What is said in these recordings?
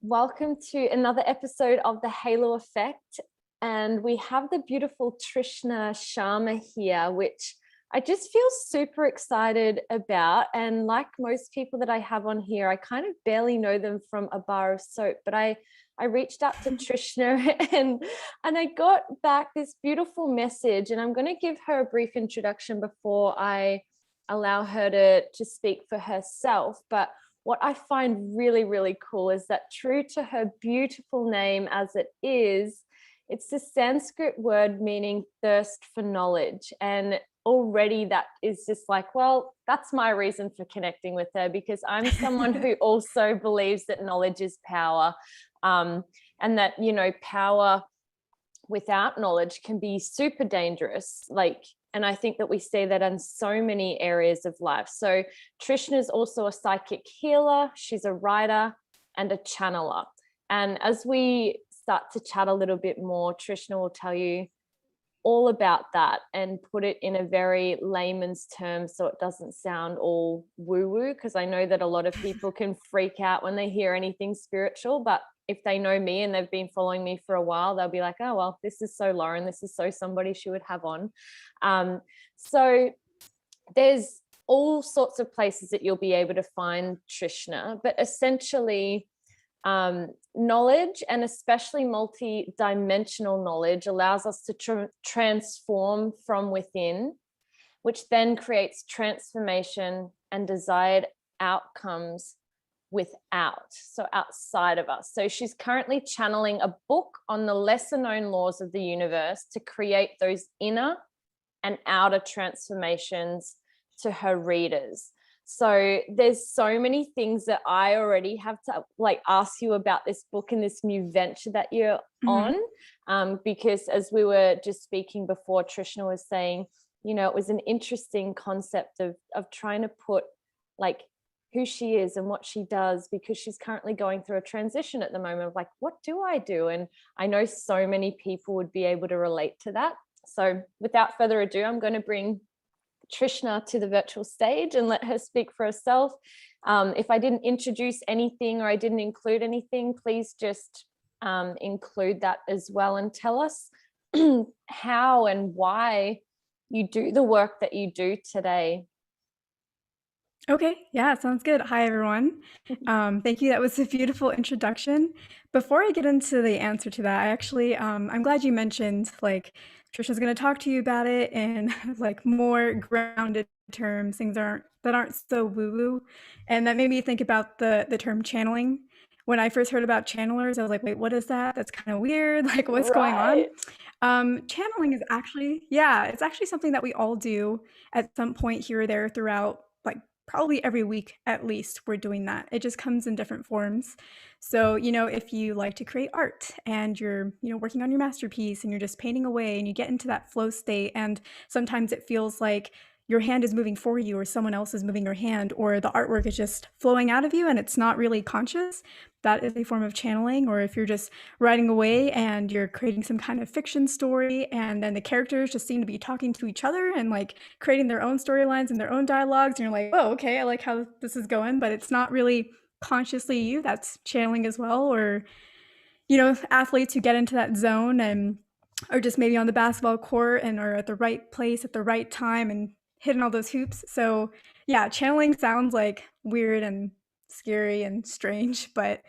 Welcome to another episode of The Halo Effect. And we have the beautiful Trishna Sharma here, which I just feel super excited about. And like most people that I have on here, I kind of barely know them from a bar of soap, but I reached out to Trishna and I got back this beautiful message, and I'm going to give her a brief introduction before I allow her to speak for herself. But what I find really, really cool is that, true to her beautiful name as it is, it's the Sanskrit word meaning thirst for knowledge. And already that is just like, well, that's my reason for connecting with her, because I'm someone who also believes that knowledge is power, and that, you know, power without knowledge can be super dangerous. And I think that we see that in so many areas of life. So Trishna is also a psychic healer. She's a writer and a channeler. And as we start to chat a little bit more, Trishna will tell you all about that and put it in a very layman's terms so it doesn't sound all woo-woo, because I know that a lot of people can freak out when they hear anything spiritual. But if they know me and they've been following me for a while, they'll be like, oh, well, this is so Lauren, this is so somebody she would have on. So there's all sorts of places that you'll be able to find Trishna, but essentially knowledge, and especially multi-dimensional knowledge, allows us to transform from within, which then creates transformation and desired outcomes outside of us. So she's currently channeling a book on the lesser known laws of the universe to create those inner and outer transformations to her readers. So there's so many things that I already have to ask you about this book and this new venture that you're on, because as we were just speaking before, Trishna was saying, you know, it was an interesting concept of trying to put who she is and what she does, because she's currently going through a transition at the moment of what do I do? And I know so many people would be able to relate to that. So without further ado, I'm going to bring Trishna to the virtual stage and let her speak for herself. If I didn't introduce anything or I didn't include anything, please just include that as well, and tell us how and why you do the work that you do today. Okay, yeah, sounds good. Hi, everyone. Thank you. That was a beautiful introduction. Before I get into the answer to that, I actually, I'm glad you mentioned Trishna's going to talk to you about it in more grounded terms, things that aren't so woo-woo, and that made me think about the term channeling. When I first heard about channelers, I was like, wait, what is that? That's kind of weird. What's going on? Channeling is actually, it's actually something that we all do at some point here or there throughout, probably every week at least. We're doing that. It just comes in different forms. So, if you like to create art and you're, working on your masterpiece and you're just painting away and you get into that flow state, and sometimes it feels like your hand is moving for you or someone else is moving your hand, or the artwork is just flowing out of you and it's not really conscious, that is a form of channeling. Or if you're just writing away and you're creating some kind of fiction story and then the characters just seem to be talking to each other and creating their own storylines and their own dialogues, and you're like, oh, okay, I like how this is going, but it's not really consciously you, that's channeling as well. Or athletes who get into that zone and are just maybe on the basketball court and are at the right place at the right time and hitting all those hoops. So yeah, channeling sounds weird and scary and strange, but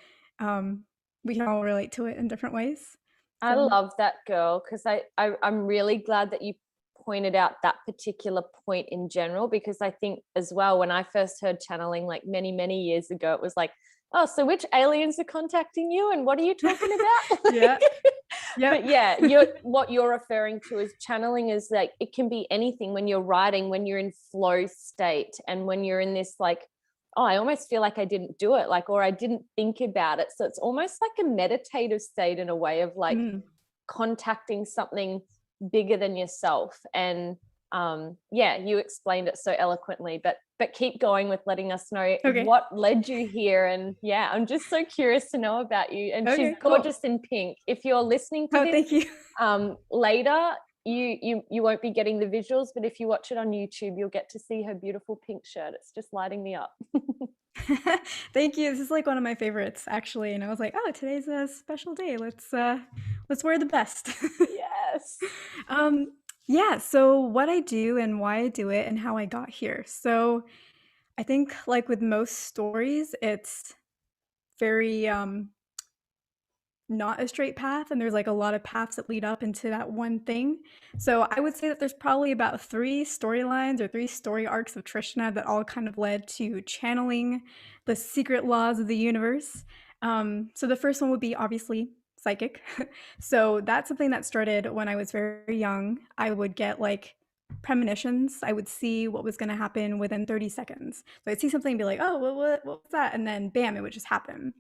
we can all relate to it in different ways. I love that, girl, because I'm really glad that you pointed out that particular point in general, because I think as well, when I first heard channeling many, many years ago, it was oh, so which aliens are contacting you and what are you talking about? Yeah. But yeah, what you're referring to is channeling is it can be anything. When you're writing, when you're in flow state, and when you're in this oh, I almost feel like I didn't do it, or I didn't think about it. So it's almost like a meditative state in a way of contacting something bigger than yourself. And you explained it so eloquently, but keep going with letting us know what led you here. And I'm just so curious to know about you. And she's gorgeous in pink. If you're listening to this, thank you. Later, you won't be getting the visuals, but if you watch it on YouTube, you'll get to see her beautiful pink shirt. It's just lighting me up. Thank you. This is like one of my favorites actually. And I was like, oh, today's a special day. Let's wear the best. Yes. um yeah, so what I do and why I do it and how I got here. So I think like with most stories, it's very not a straight path, and there's like a lot of paths that lead up into that one thing. So I would say that there's probably about three storylines or three story arcs of Trishna that all kind of led to channeling the secret laws of the universe. So the first one would be obviously psychic. So that's something that started when I was very young. I would get like premonitions. I would see what was going to happen within 30 seconds. So I'd see something and be like, oh, what was that? And then bam, it would just happen.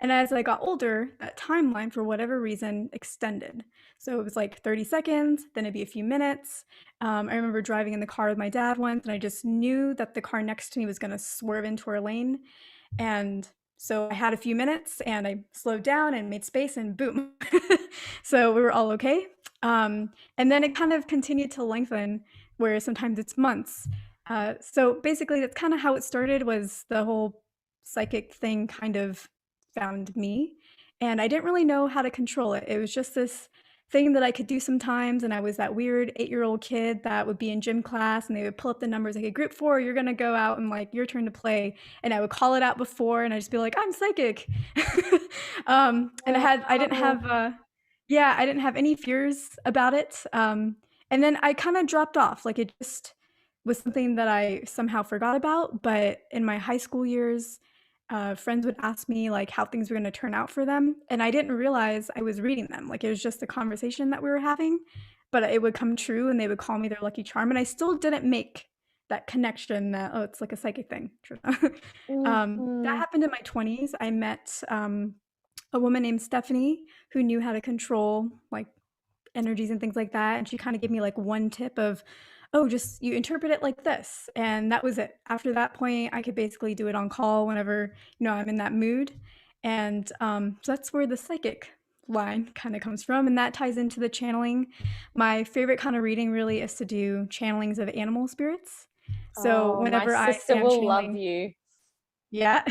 And as I got older, that timeline, for whatever reason, extended. So it was like 30 seconds, then it'd be a few minutes. I remember driving in the car with my dad once, and I just knew that the car next to me was going to swerve into our lane. And so I had a few minutes, and I slowed down and made space, and boom. So we were all okay. And then it kind of continued to lengthen, where sometimes it's months. So basically, that's kind of how it started, was the whole psychic thing kind of found me, and I didn't really know how to control it. It was just this thing that I could do sometimes, and I was that weird 8-year-old kid that would be in gym class and they would pull up the numbers like, group 4, you're gonna go out and like your turn to play, and I would call it out before and I'd just be like, I'm psychic. And I didn't have I didn't have any fears about it. And then I kind of dropped off. Like, it just was something that I somehow forgot about. But in my high school years, friends would ask me like how things were going to turn out for them, and I didn't realize I was reading them. Like, it was just a conversation that we were having, but it would come true, and they would call me their lucky charm, and I still didn't make that connection that, oh, it's like a psychic thing. That happened in my 20s. I met a woman named Stephanie who knew how to control like energies and things like that, and she kind of gave me like one tip of, oh, just you interpret it like this, and that was it. After that point, I could basically do it on call whenever I'm in that mood. And so that's where the psychic line kind of comes from, and that ties into the channeling. My favorite kind of reading really is to do channelings of animal spirits. So whenever my sister will love you. Yeah.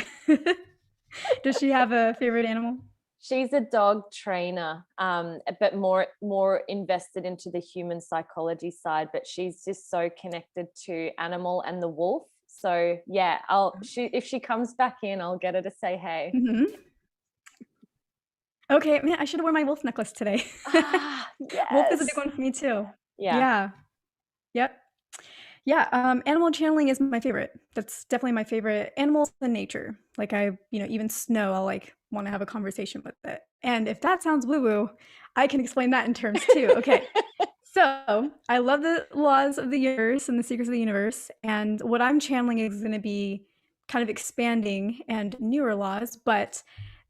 Does she have a favorite animal? She's a dog trainer, but more invested into the human psychology side. But she's just so connected to animal and the wolf. So yeah, if she comes back in, I'll get her to say hey. Mm-hmm. Okay, man, I should have worn my wolf necklace today. Yes. Wolf is a big one for me too. Yeah. Yep. Yeah, animal channeling is my favorite. That's definitely my favorite. Animals and nature. Like, even snow, I'll like want to have a conversation with it. And if that sounds woo-woo, I can explain that in terms too. Okay. So I love the laws of the universe and the secrets of the universe. And what I'm channeling is going to be kind of expanding and newer laws, but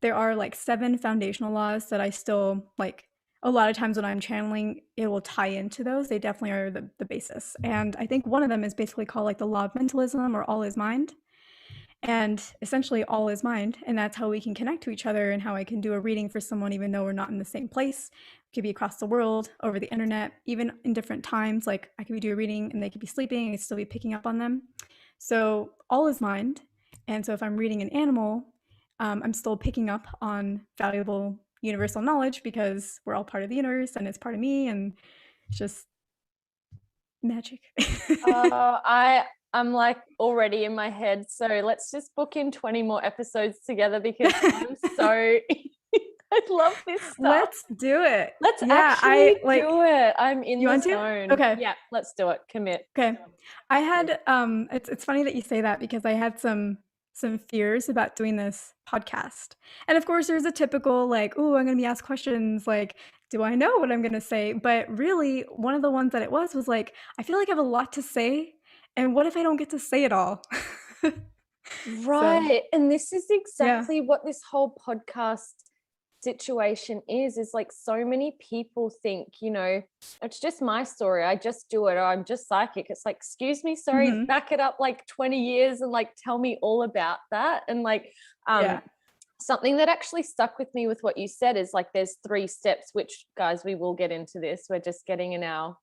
there are like 7 foundational laws that I still like. A lot of times when I'm channeling, it will tie into those. They definitely are the basis. And I think one of them is basically called like the law of mentalism, or all is mind. And essentially all is mind. And that's how we can connect to each other, and how I can do a reading for someone even though we're not in the same place. It could be across the world, over the internet, even in different times. Like, I could be doing a reading and they could be sleeping and I could still be picking up on them. So all is mind. And so if I'm reading an animal, I'm still picking up on valuable universal knowledge, because we're all part of the universe and it's part of me, and it's just magic. I'm like already in my head, so let's just book in 20 more episodes together, because I'm so I love this stuff. Let's do it. Let's actually do it. I'm in the zone. Okay. Yeah, let's do it. Commit. Okay. I had it's funny that you say that, because I had some fears about doing this podcast. And of course, there's a typical like, oh, I'm going to be asked questions like, do I know what I'm going to say? But really, one of the ones that it was like, I feel like I have a lot to say. And what if I don't get to say it all? Right. And this is exactly what this whole podcast situation is like, so many people think, it's just my story, I just do it, or I'm just psychic. It's like, excuse me, sorry, back it up like 20 years and like tell me all about that. And like something that actually stuck with me with what you said is like, there's 3 steps, which, guys, we will get into this, we're just getting in our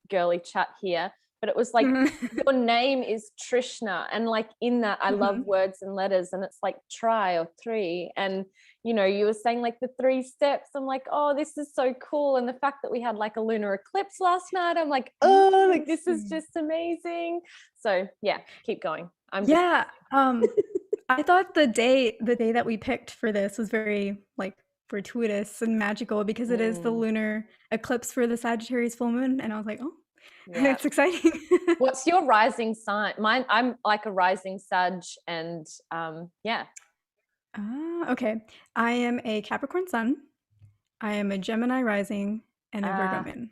girly chat here. but it was like your name is Trishna, and like in that I love words and letters, and it's like try or three, and you know, you were saying like the 3 steps. I'm like, oh, this is so cool. And the fact that we had like a lunar eclipse last night, I'm like, oh, like this is just amazing. So yeah, keep going. I thought the day that we picked for this was very like fortuitous and magical because it is the lunar eclipse for the Sagittarius full moon, and I was like, oh, yeah, it's exciting. What's your rising sign? Mine, I'm like a rising Sag, and yeah. Okay. I am a Capricorn sun. I am a Gemini rising and a Virgo moon.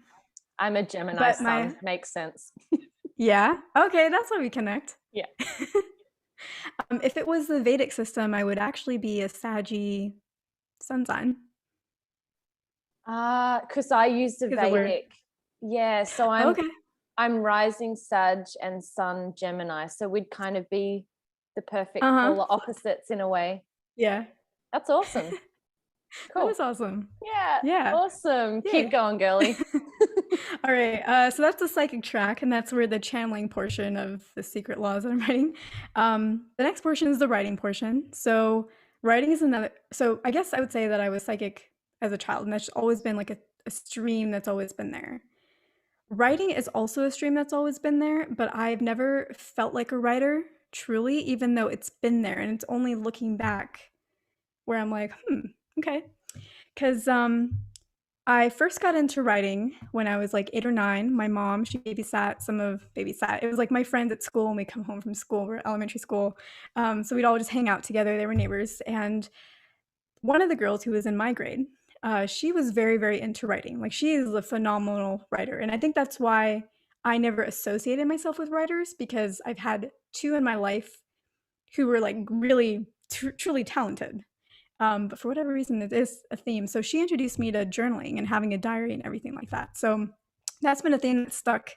I'm a Gemini sun. Makes sense. Yeah. Okay, that's why we connect. Yeah. If it was the Vedic system, I would actually be a Saggy sun sign. Because I use the Vedic. Yeah, so I'm rising Sag and sun Gemini. So we'd kind of be the perfect polar opposites in a way. Yeah. That's awesome. Cool. That is awesome. Yeah. Awesome. Yay. Keep going, girly. All right. So that's the psychic track, and that's where the channeling portion of the secret laws that I'm writing. The next portion is the writing portion. So writing is another. So I guess I would say that I was psychic as a child, and that's always been like a stream that's always been there. Writing is also a stream that's always been there, but I've never felt like a writer truly, even though it's been there, and it's only looking back where I'm like, okay. Because I first got into writing when I was like 8 or 9. My mom, she babysat. It was like my friends at school when we come home from school. We're elementary school. So we'd all just hang out together. They were neighbors. And one of the girls who was in my grade, she was very, very into writing. Like, she is a phenomenal writer. And I think that's why I never associated myself with writers, because I've had 2 in my life who were like really truly talented. But for whatever reason, it is a theme. So she introduced me to journaling and having a diary and everything like that. So that's been a thing that stuck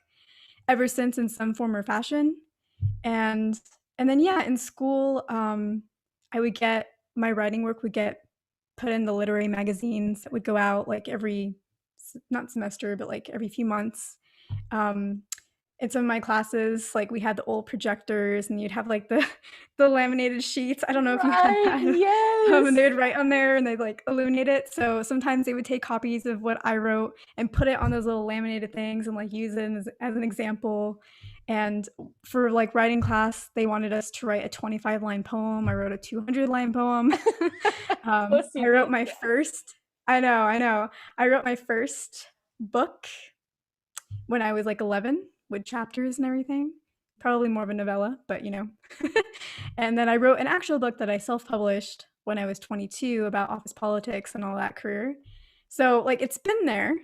ever since in some form or fashion. And then, yeah, in school, I would get, my writing work would get put in the literary magazines that would go out like not semester, but like every few months. In some of my classes, like we had the old projectors, and you'd have like the laminated sheets. I don't know if you had that. Yes. And they would write on there, and they'd like illuminate it. So sometimes they would take copies of what I wrote and put it on those little laminated things and like use it as an example. And for like writing class, they wanted us to write a 25-line poem. I wrote a 200-line poem. I wrote my first. I know. I wrote my first book when I was like 11. With chapters and everything, probably more of a novella, but you know. And then I wrote an actual book that I self-published when I was 22 about office politics and all that career. So like, it's been there.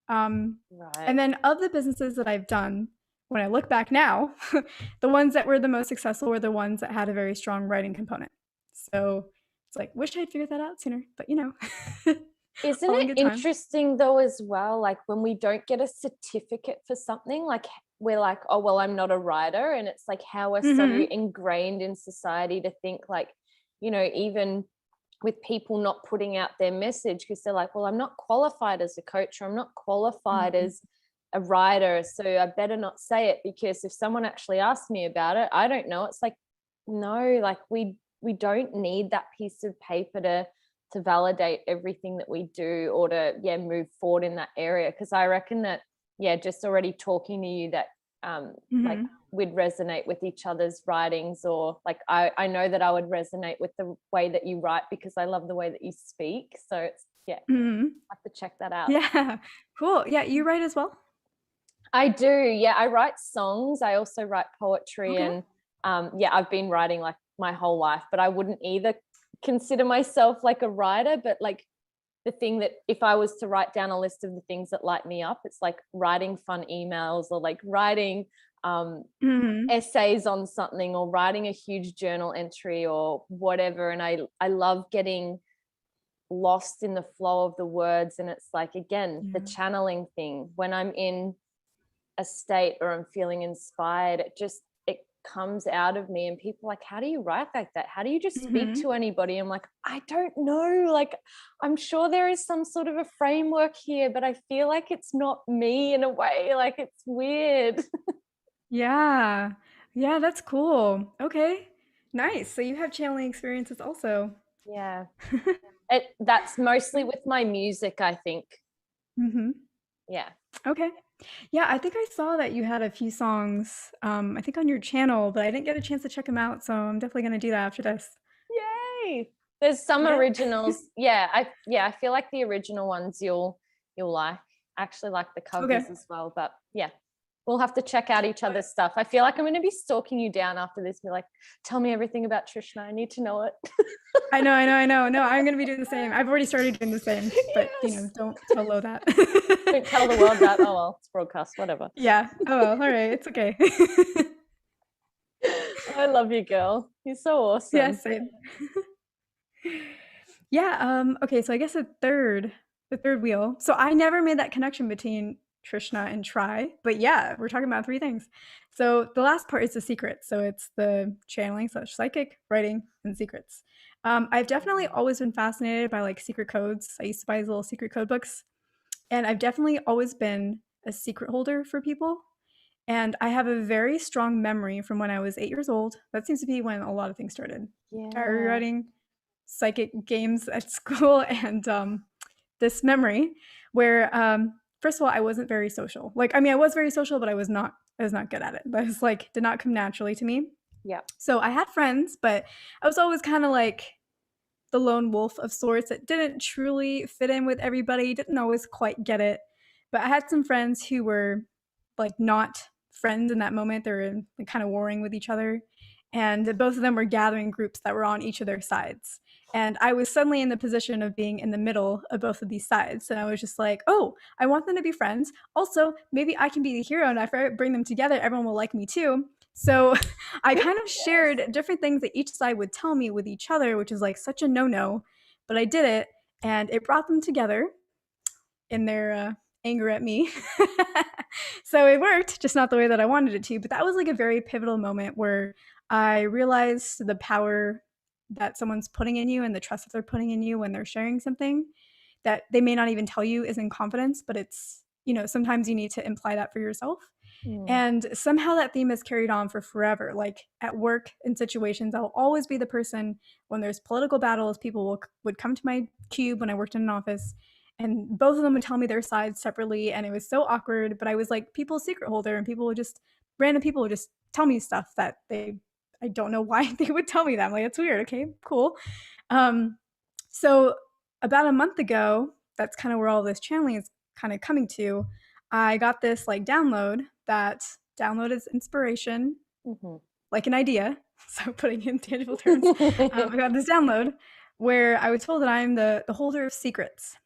And then of the businesses that I've done, when I look back now, the ones that were the most successful were the ones that had a very strong writing component. So it's like, wish I'd figured that out sooner, but you know. Isn't it interesting though as well, like when we don't get a certificate for something, like we're like, oh well, I'm not a writer, and it's like how we're so ingrained in society to think like, you know, even with people not putting out their message because they're like, well, I'm not qualified as a coach, or I'm not qualified as a writer, so I better not say it, because if someone actually asks me about it, I don't know. It's like, no, like we don't need that piece of paper to validate everything that we do, or to move forward in that area. Because I reckon that just already talking to you, that like we'd resonate with each other's writings, or like I know that I would resonate with the way that you write, because I love the way that you speak. So it's I have to check that out. Yeah, cool. Yeah, you write as well? I do. I write songs. I also write poetry. And I've been writing like my whole life, but I wouldn't either consider myself like a writer. But like the thing that if I was to write down a list of the things that light me up, it's like writing fun emails, or like writing essays on something, or writing a huge journal entry or whatever. And I love getting lost in the flow of the words. And it's like, again, the channeling thing, when I'm in a state or I'm feeling inspired, it comes out of me. And people are like, how do you write like that? How do you just speak to anybody? I'm like, I don't know. Like, I'm sure there is some sort of a framework here, but I feel like it's not me in a way. Like, it's weird. Yeah. Yeah, that's cool. Okay. Nice. So you have channeling experiences also. Yeah. That's mostly with my music, I think. Mm-hmm. Yeah. Okay. Yeah, I think I saw that you had a few songs, I think on your channel, but I didn't get a chance to check them out, so I'm definitely gonna do that after this. Yay. There's some Yeah. originals. I feel like the original ones you'll like. I actually like the Okay. covers as well, but yeah. We'll have to check out each other's stuff. I feel like I'm going to be stalking you down after this. Be like, tell me everything about Trishna. I need to know it. I know. No, I'm gonna be doing the same. I've already started doing the same, but Yes. don't tell Lo that. Don't tell the world that. Oh well, it's broadcast, whatever. Yeah. Oh well, all right, it's okay. I love you, girl. You're so Yeah, awesome. same. Yeah, okay, so I guess the third wheel. So I never made that connection between Trishna and Try, but yeah, we're talking about three things. So the last part is the secret. So it's the channeling slash psychic, writing, and secrets. I've definitely always been fascinated by like secret codes. I used to buy these little secret code books, and I've definitely always been a secret holder for people. And I have a very strong memory from when I was 8 years old. That seems to be when a lot of things started. Diary Yeah. writing, psychic games at school, and this memory where, first of all, I wasn't very social. Like, I mean, I was very social, but I was not. I was not good at it. That was like did not come naturally to me. Yeah. So I had friends, but I was always kind of like the lone wolf of sorts that didn't truly fit in with everybody, didn't always quite get it. But I had some friends who were like not friends in that moment. They were like, kind of warring with each other. And both of them were gathering groups that were on each of their sides. And I was suddenly in the position of being in the middle of both of these sides. And I was just like, oh, I want them to be friends. Also, maybe I can be the hero. And if I bring them together, everyone will like me too. So I kind of shared Yes. different things that each side would tell me with each other, which is like such a no-no, but I did it, and it brought them together in their anger at me. So it worked, just not the way that I wanted it to. But that was like a very pivotal moment where I realized the power that someone's putting in you and the trust that they're putting in you when they're sharing something that they may not even tell you is in confidence, but it's, sometimes you need to imply that for yourself. Mm. And somehow that theme has carried on for forever. Like at work in situations, I'll always be the person when there's political battles, people would come to my cube when I worked in an office, and both of them would tell me their sides separately. And it was so awkward, but I was like people's secret holder, and random people would just tell me stuff that I don't know why they would tell me that. I'm like, it's weird. Okay, cool. So about a month ago, that's kind of where all this channeling is kind of coming to. I got this like download that download is inspiration, like an idea. So putting it in tangible terms, I got this download where I was told that I'm the holder of secrets,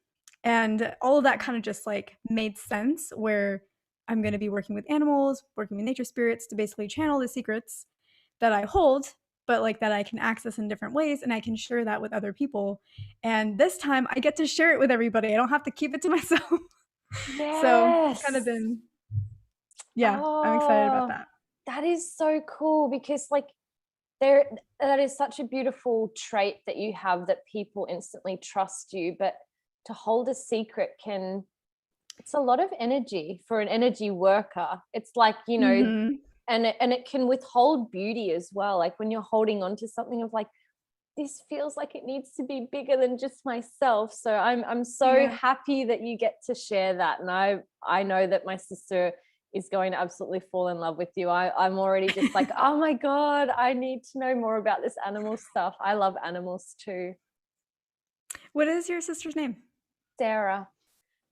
and all of that kind of just like made sense. Where I'm going to be working with animals, working with nature spirits to basically channel the secrets that I hold, but like that I can access in different ways, and I can share that with other people. And this time I get to share it with everybody. I don't have to keep it to myself. So it's kind of Yes. been, yeah, I'm excited about Oh, that. that is so cool because like that is such a beautiful trait that you have, that people instantly trust you. But to hold a secret it's a lot of energy for an energy worker. It's like, Mm-hmm. and it can withhold beauty as well. Like when you're holding on to something of like, this feels like it needs to be bigger than just myself. So I'm so Yeah. happy that you get to share that. And I know that my sister is going to absolutely fall in love with you. I'm already just like, oh my God, I need to know more about this animal stuff. I love animals too. What is your sister's name? Sarah.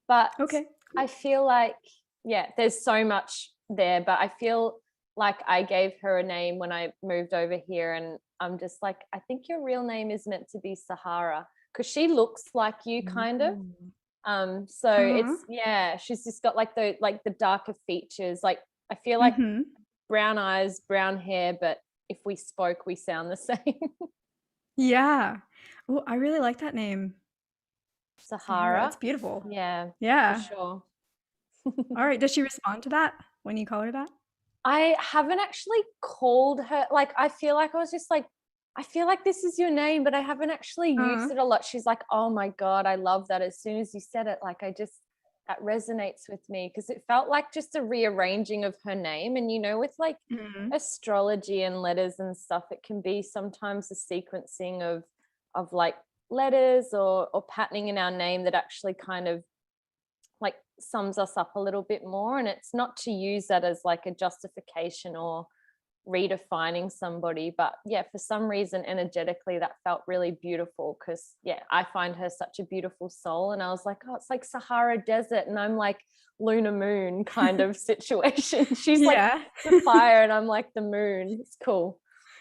But Okay. I feel like, yeah, there's so much there, but I feel like I gave her a name when I moved over here, and I'm just like, I think your real name is meant to be Sahara, because she looks like you kind of. So Uh-huh. she's just got like the darker features. Like I feel like Mm-hmm. brown eyes, brown hair, but if we spoke, we sound the same. Yeah. Oh, I really like that name. Sahara. It's Sahara. beautiful. Yeah, for Yeah. sure. All right. Does she respond to that when you call her that? I haven't actually called her. Like, I feel like I was just like, I feel like this is your name, but I haven't actually Uh-huh. used it a lot. She's like, oh my God, I love that. As soon as you said it, like, that resonates with me, because it felt like just a rearranging of her name. And with like astrology and letters and stuff, it can be sometimes a sequencing of like letters or patterning in our name that actually kind of like sums us up a little bit more. And it's not to use that as like a justification or redefining somebody, but for some reason energetically that felt really beautiful, because I find her such a beautiful soul. And I was like, oh, it's like Sahara Desert and I'm like lunar moon kind of situation. She's like the fire and I'm like the moon. It's cool.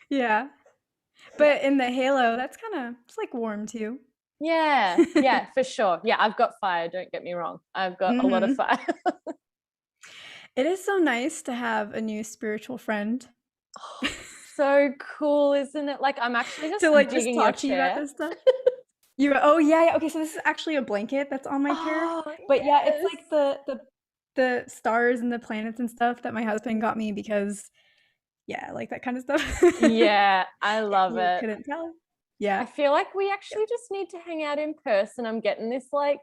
But in the halo, that's kind of, it's like warm too. For sure. I've got fire, don't get me wrong, I've got a lot of fire. It is so nice to have a new spiritual friend. Oh, so cool, isn't it? Like I'm actually just to like just digging talk your to you chair. about this stuff. Okay, so this is actually a blanket that's on my chair, but it's like the stars and the planets and stuff that my husband got me, because like that kind of stuff. I love it. Couldn't tell. I feel like we actually just need to hang out in person. I'm getting this like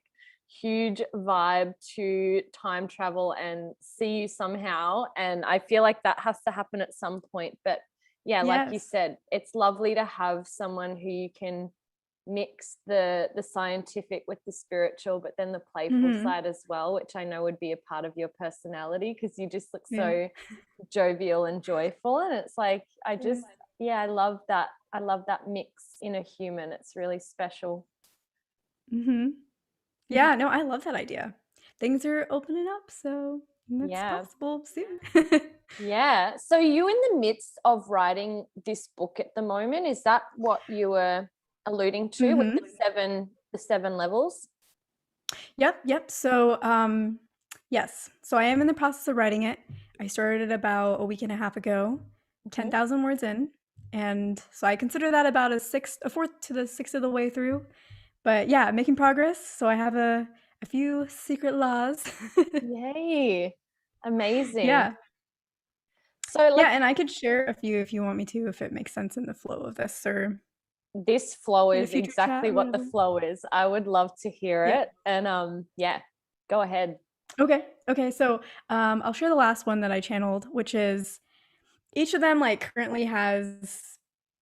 huge vibe to time travel and see you somehow, and I feel like that has to happen at some point. But like you said, it's lovely to have someone who you can mix the scientific with the spiritual, but then the playful side as well, which I know would be a part of your personality, because you just look so jovial and joyful. And it's like I love that. I love that mix in a human. It's really special. No, I love that idea. Things are opening up, so that's possible soon. So you in the midst of writing this book at the moment? Is that what you were alluding to with the seven levels? Yep. So yes. So I am in the process of writing it. I started about a week and a half ago, 10,000 words in. And so I consider that about a fourth to the sixth of the way through. But making progress. So I have a few secret laws. Yay. Amazing. So and I could share a few if you want me to, if it makes sense in the flow of this, or this flow is exactly what the flow is. I would love to hear it. And go ahead. Okay. So I'll share the last one that I channeled, which is each of them like currently has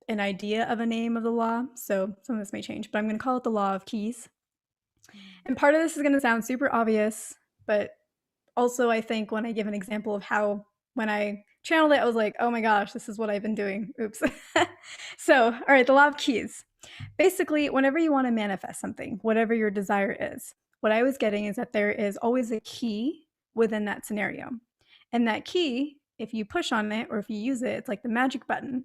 an idea of a name of the law. So some of this may change, but I'm going to call it the law of keys. And part of this is going to sound super obvious, but also I think when I give an example of how when I channeled it, I was like, oh my gosh, this is what I've been doing. Oops. So, all right, the law of keys. Basically, whenever you want to manifest something, whatever your desire is, what I was getting is that there is always a key within that scenario. And that key, if you push on it or if you use it, it's like the magic button.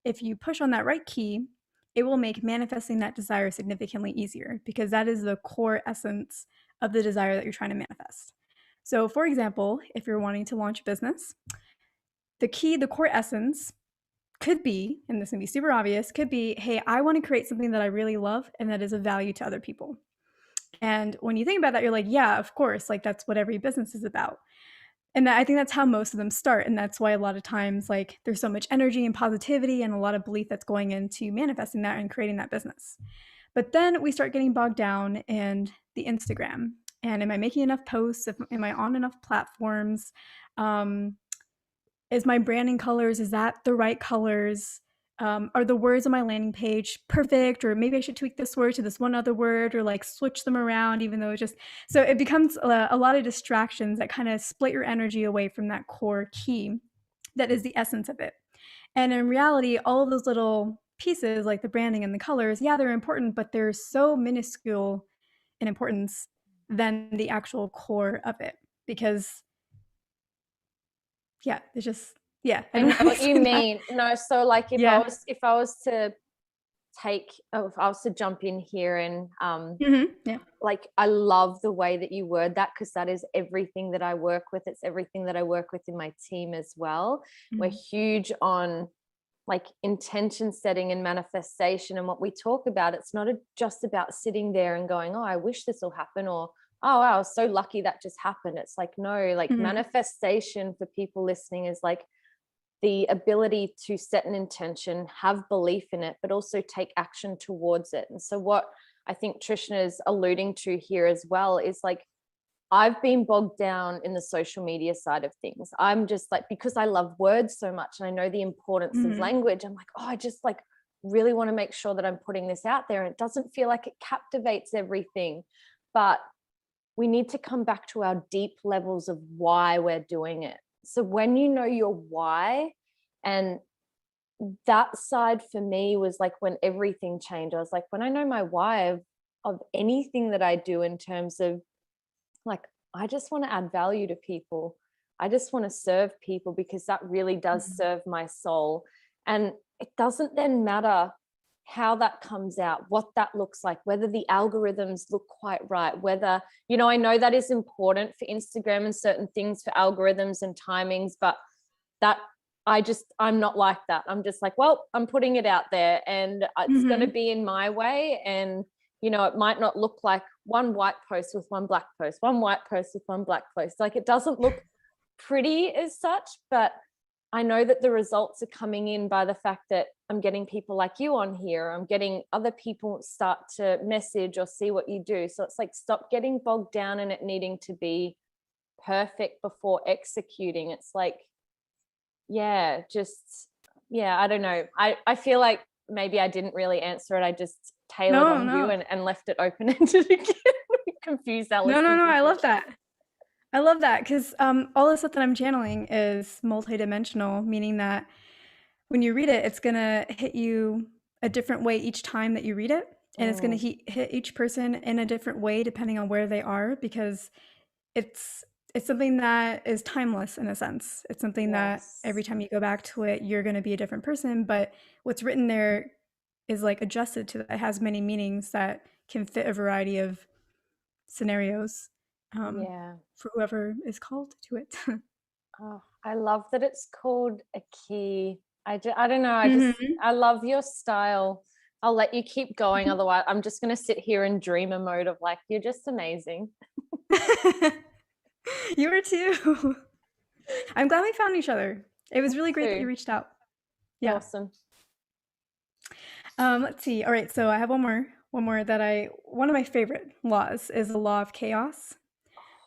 If you push on that right key, it will make manifesting that desire significantly easier, because that is the core essence of the desire that you're trying to manifest. So for example, if you're wanting to launch a business, the key, the core essence could be, and this can be super obvious, could be, hey, I want to create something that I really love and that is of value to other people. And when you think about that, you're like, yeah, of course, like that's what every business is about. And I think that's how most of them start. And that's why a lot of times, like, there's so much energy and positivity and a lot of belief that's going into manifesting that and creating that business. But then we start getting bogged down in the Instagram. And am I making enough posts? Am I on enough platforms? Is my branding colors, is that the right colors? Are the words on my landing page perfect? Or maybe I should tweak this word to this one other word, or like switch them around, even though so it becomes a lot of distractions that kind of split your energy away from that core key that is the essence of it. And in reality, all of those little pieces like the branding and the colors, they're important, but they're so minuscule in importance than the actual core of it. Because it's just I know what you mean. No, so like if I was to jump in here and like I love the way that you word that, because that is everything that I work with. It's everything that I work with in my team as well. We're huge on like intention setting and manifestation, and what we talk about, it's not just about sitting there and going, oh, I wish this will happen, or oh wow, I was so lucky that just happened. It's like, no, like manifestation for people listening is like the ability to set an intention, have belief in it, but also take action towards it. And so what I think Trishna is alluding to here as well is like I've been bogged down in the social media side of things. I'm just like, because I love words so much and I know the importance of language, I'm like, oh, I just like really want to make sure that I'm putting this out there. And it doesn't feel like it captivates everything. But we need to come back to our deep levels of why we're doing it. So when you know your why, and that side for me was like when everything changed. I was like, when I know my why of anything that I do in terms of like, I just want to add value to people. I just want to serve people because that really does serve my soul. And it doesn't then matter how that comes out, what that looks like, whether the algorithms look quite right, whether, you know, I know that is important for Instagram and certain things for algorithms and timings, but that I'm not like that. I'm just like, well, I'm putting it out there and it's going to be in my way. And, you know, it might not look like one white post with one black post, one white post with one black post. Like it doesn't look pretty as such, but I know that the results are coming in by the fact that I'm getting people like you on here. I'm getting other people start to message or see what you do. So it's like, stop getting bogged down in it needing to be perfect before executing. It's like, I don't know. I feel like maybe I didn't really answer it. I just tailored on you and left it open-ended again. Confused our listeners. No, I love that. I love that because all the stuff that I'm channeling is multidimensional, meaning that when you read it, it's going to hit you a different way each time that you read it. And it's going to hit each person in a different way depending on where they are, because it's something that is timeless in a sense. It's something that every time you go back to it, you're going to be a different person. But what's written there is like adjusted to that. It has many meanings that can fit a variety of scenarios. For whoever is called to it. I love that it's called a key. I don't know. I love your style. I'll let you keep going. Otherwise, I'm just going to sit here in dreamer mode of like, you're just amazing. You were too. I'm glad we found each other. It was really great that you reached out. Yeah. Awesome. Let's see. All right. So I have one more one of my favorite laws is the law of chaos.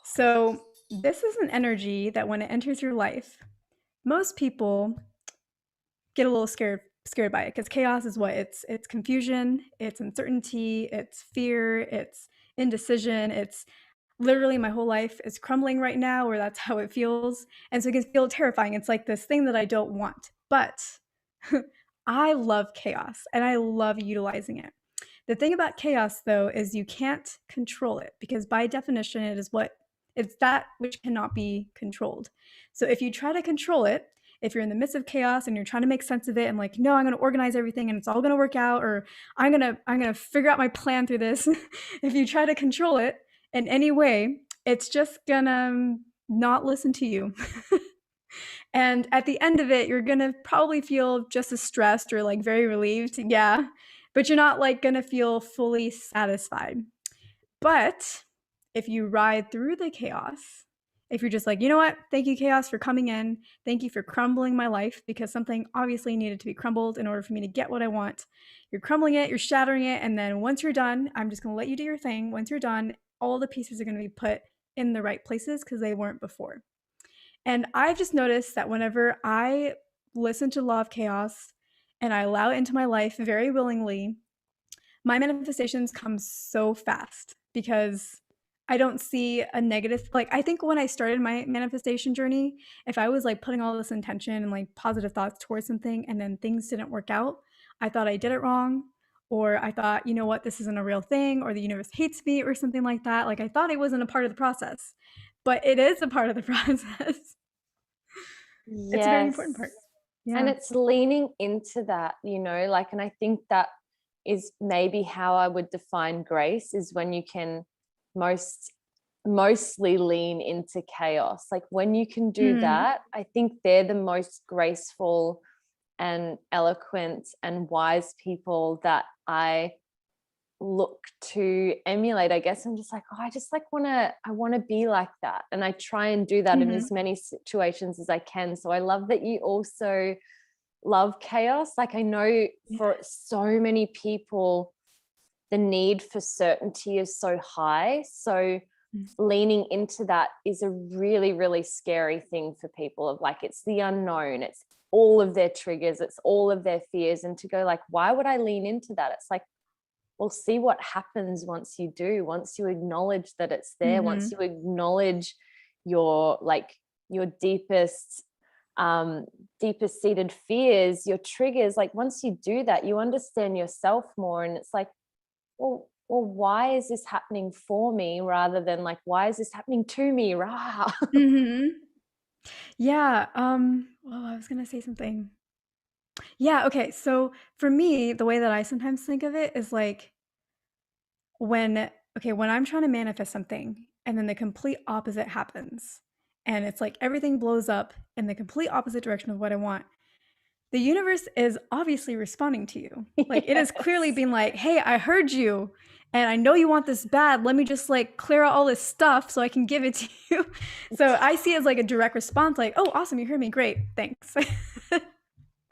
So this is an energy that when it enters your life, most people get a little scared by it, because chaos is what? It's confusion, it's uncertainty, it's fear, it's indecision, it's literally my whole life is crumbling right now, or that's how it feels. And so it can feel terrifying. It's like this thing that I don't want. But I love chaos and I love utilizing it. The thing about chaos, though, is you can't control it, because by definition, it's that which cannot be controlled. So if you try to control it, if you're in the midst of chaos and you're trying to make sense of it and like, no, I'm going to organize everything and it's all going to work out, or I'm going to figure out my plan through this. If you try to control it in any way, it's just going to not listen to you. And at the end of it, you're going to probably feel just as stressed or like very relieved. Yeah. But you're not like going to feel fully satisfied. But if you ride through the chaos, if you're just like, you know what, thank you, chaos, for coming in. Thank you for crumbling my life, because something obviously needed to be crumbled in order for me to get what I want. You're crumbling it, you're shattering it. And then once you're done, I'm just going to let you do your thing. Once you're done, all the pieces are going to be put in the right places because they weren't before. And I've just noticed that whenever I listen to the law of chaos and I allow it into my life very willingly, my manifestations come so fast, because I don't see a negative. Like, I think when I started my manifestation journey, if I was like putting all this intention and like positive thoughts towards something and then things didn't work out, I thought I did it wrong, or I thought, you know what, this isn't a real thing, or the universe hates me or something like that. Like, I thought it wasn't a part of the process, but it is a part of the process. Yes. It's a very important part. Yeah. And it's leaning into that, you know, like, and I think that is maybe how I would define grace, is when you can mostly lean into chaos. Like when you can do that, I think they're the most graceful and eloquent and wise people that I look to emulate. I guess I'm just like, oh, I want to be like that, and I try and do that in as many situations as I can. So I love that you also love chaos. Like, I know for so many people the need for certainty is so high. So leaning into that is a really, really scary thing for people, of like, it's the unknown, it's all of their triggers, it's all of their fears. And to go like, why would I lean into that? It's like, well, see what happens once you do, once you acknowledge that it's there, once you acknowledge your deepest seated fears, your triggers. Like, once you do that, you understand yourself more. And it's like, well, why is this happening for me, rather than like, why is this happening to me? Rah. Yeah. Well, I was gonna say something. Yeah. Okay. So for me, the way that I sometimes think of it is like when I'm trying to manifest something and then the complete opposite happens, and it's like everything blows up in the complete opposite direction of what I want. The universe is obviously responding to you. Like, it is clearly being like, hey, I heard you and I know you want this bad. Let me just like clear out all this stuff so I can give it to you. So I see it as like a direct response, like, oh, awesome, you heard me. Great. Thanks.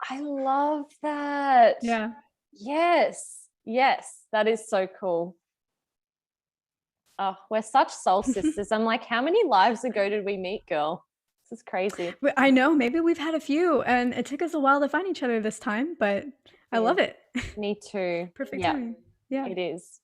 I love that. Yeah. Yes. That is so cool. Oh, we're such soul sisters. I'm like, how many lives ago did we meet, girl? This is crazy. I know, maybe we've had a few, and it took us a while to find each other this time, but I love it. Me too. Perfect timing. Yeah. It is.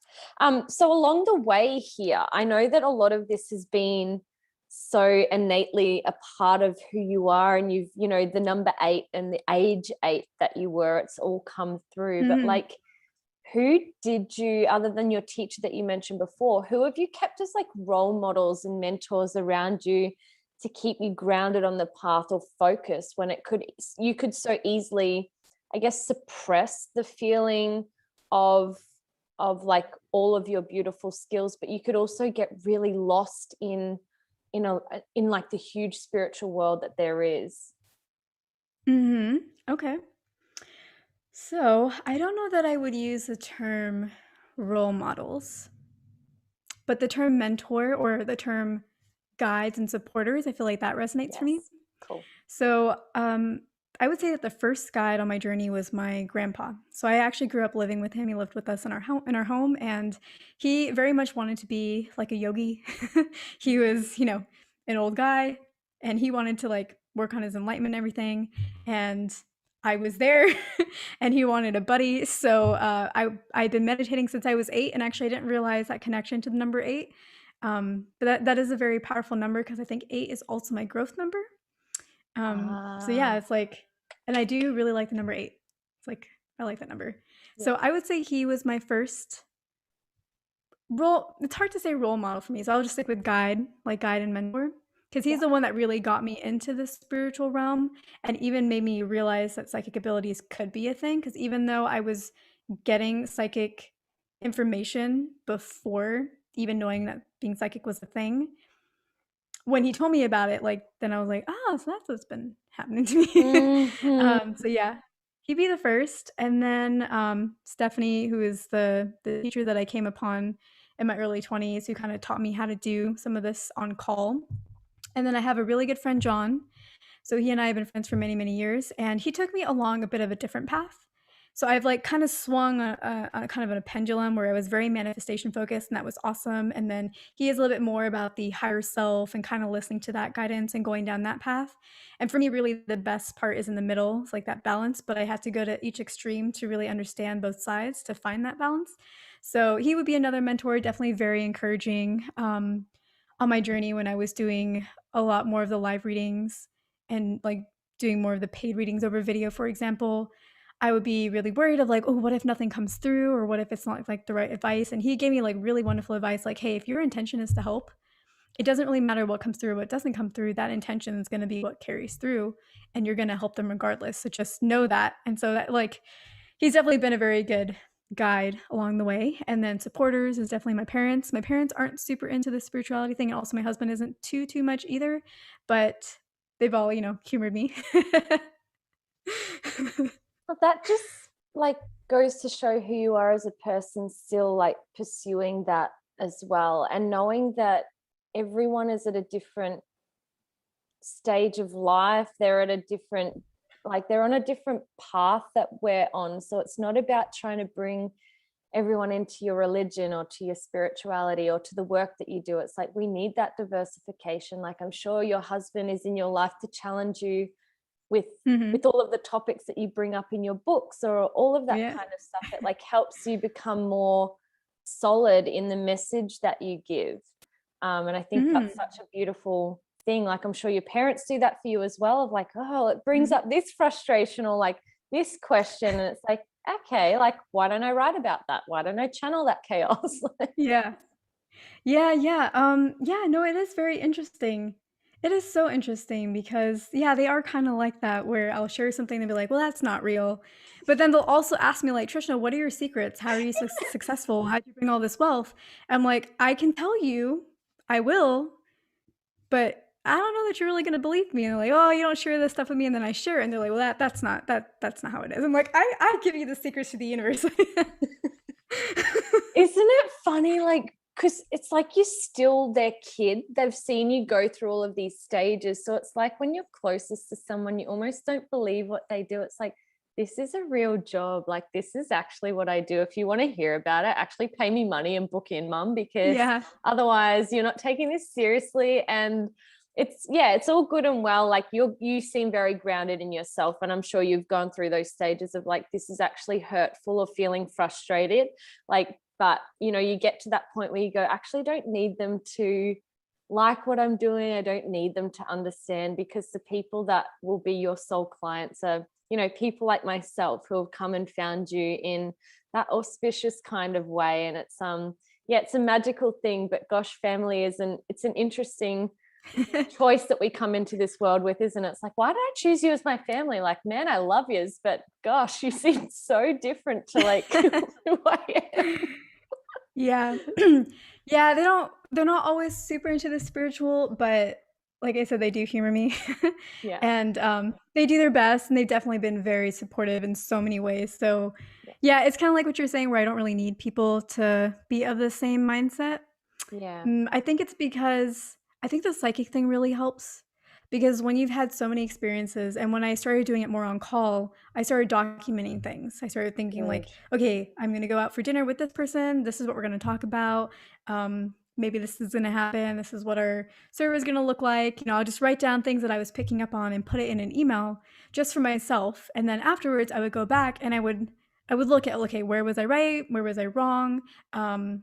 So along the way here, I know that a lot of this has been so innately a part of who you are, and you've, the number 8 and the age 8 that you were, it's all come through. But like, who did you, other than your teacher that you mentioned before, who have you kept as like role models and mentors around you to keep you grounded on the path or focused when you could so easily, I guess, suppress the feeling of like all of your beautiful skills, but you could also get really lost in like the huge spiritual world that there is? Okay. So I don't know that I would use the term role models, but the term mentor or the term guides and supporters, I feel like that resonates for me. Cool. So I would say that the first guide on my journey was my grandpa. So I actually grew up living with him. He lived with us in our home, and he very much wanted to be like a yogi. He was, an old guy, and he wanted to like work on his enlightenment and everything. And I was there, and he wanted a buddy. So I'd been meditating since I was 8, and actually I didn't realize that connection to the number 8. But that is a very powerful number, because I think 8 is also my growth number. So yeah, it's like, and I do really like the number 8. It's like, I like that number. So I would say he was my first it's hard to say role model for me. So I'll just stick with guide and mentor, because he's the one that really got me into the spiritual realm and even made me realize that psychic abilities could be a thing. Because even though I was getting psychic information before even knowing that being psychic was a thing, when he told me about it, like, then I was like, so that's what's been happening to me. So yeah, he'd be the first. And then Stephanie, who is the teacher that I came upon in my early 20s, who kind of taught me how to do some of this on call. And then I have a really good friend, John. So he and I have been friends for many, many years, and he took me along a bit of a different path. So I've like kind of swung on a kind of a pendulum where I was very manifestation focused, and that was awesome. And then he is a little bit more about the higher self and kind of listening to that guidance and going down that path. And for me, really the best part is in the middle. It's like that balance, but I had to go to each extreme to really understand both sides to find that balance. So he would be another mentor, definitely very encouraging on my journey when I was doing a lot more of the live readings and like doing more of the paid readings over video, for example. I would be really worried of like, oh, what if nothing comes through, or what if it's not like the right advice? And he gave me like really wonderful advice, like, hey, if your intention is to help, it doesn't really matter what comes through or what doesn't come through. That intention is going to be what carries through, and you're going to help them regardless. So just know that. And so that, like, he's definitely been a very good guide along the way. And then supporters is definitely my parents. My parents aren't super into the spirituality thing, and also my husband isn't too much either, but they've all, humored me. But that just like goes to show who you are as a person, still like pursuing that as well, and knowing that everyone is at a different stage of life. They're at a different, like, they're on a different path that we're on. So it's not about trying to bring everyone into your religion or to your spirituality or to the work that you do. It's like we need that diversification. Like I'm sure your husband is in your life to challenge you with Mm-hmm. all of the topics that you bring up in your books, or all of that Yeah. kind of stuff that like helps you become more solid in the message that you give. And I think Mm-hmm. that's such a beautiful thing. Like I'm sure your parents do that for you as well, of like, oh, it brings up this frustration or like this question, and it's like, okay, like why don't I write about that? Why don't I channel that chaos? Yeah. Yeah, yeah. Yeah, no, it is very interesting. It is so interesting because yeah, they are kind of like that where I'll share something and be like, "Well, that's not real." But then they'll also ask me like, "Trishna, what are your secrets? How are you successful? How do you bring all this wealth?" I'm like, "I can tell you, I will, but I don't know that you're really going to believe me." And they're like, "Oh, you don't share this stuff with me." And then I share it and they're like, "Well, that's not how it is." I'm like, I give you the secrets to the universe." Isn't it funny? Like, because it's like you're still their kid. They've seen you go through all of these stages. So it's like when you're closest to someone, you almost don't believe what they do. It's like, this is a real job. Like, this is actually what I do. If you want to hear about it, actually pay me money and book in, mum, because Yeah. otherwise you're not taking this seriously. And it's all good and well. Like you seem very grounded in yourself. And I'm sure you've gone through those stages of like, this is actually hurtful or feeling frustrated. Like, but you get to that point where you go, actually don't need them to like what I'm doing. I don't need them to understand, because the people that will be your soul clients are, people like myself who have come and found you in that auspicious kind of way. And it's a magical thing. But gosh, family it's an interesting choice that we come into this world with, isn't it? It's like, why did I choose you as my family? Like, man, I love yous, but gosh, you seem so different to like who I am. Yeah. Yeah, they're not always super into the spiritual, but like I said, they do humor me. Yeah. And they do their best, and they've definitely been very supportive in so many ways. So yeah, it's kind of like what you're saying, where I don't really need people to be of the same mindset. Yeah. I think it's because I think the psychic thing really helps, because when you've had so many experiences, and when I started doing it more on call, I started documenting things. I started thinking Good. like, okay, I'm going to go out for dinner with this person. This is what we're going to talk about. Maybe this is going to happen. This is what our server is going to look like. I'll just write down things that I was picking up on and put it in an email just for myself. And then afterwards, I would go back and I would look at, okay, where was I right? Where was I wrong?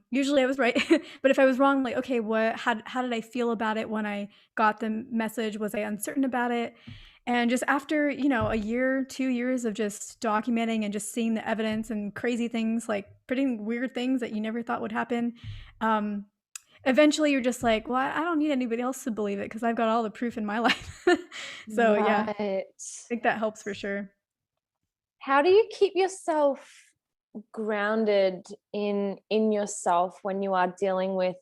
Usually I was right, but if I was wrong, like, okay, how did I feel about it when I got the message? Was I uncertain about it? And just after, a year, 2 years of just documenting and just seeing the evidence and crazy things, like pretty weird things that you never thought would happen, eventually you're just like, well, I don't need anybody else to believe it because I've got all the proof in my life. So yeah, I Right. think that helps for sure. How do you keep yourself grounded in yourself when you are dealing with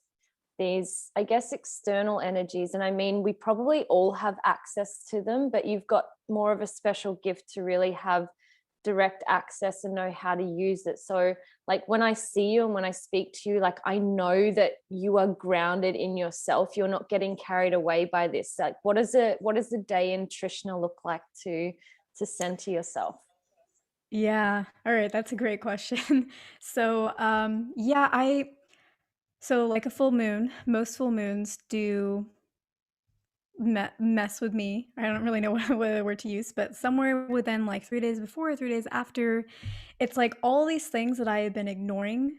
these, I guess, external energies? And I mean, we probably all have access to them, but you've got more of a special gift to really have direct access and know how to use it. So like when I see you and when I speak to you, like I know that you are grounded in yourself. You're not getting carried away by this. Like what does the day in Trishna look like to center yourself? Yeah. All right. That's a great question. So, yeah, so like a full moon, most full moons do mess with me. I don't really know what word to use, but somewhere within like 3 days before, 3 days after, it's like all these things that I have been ignoring,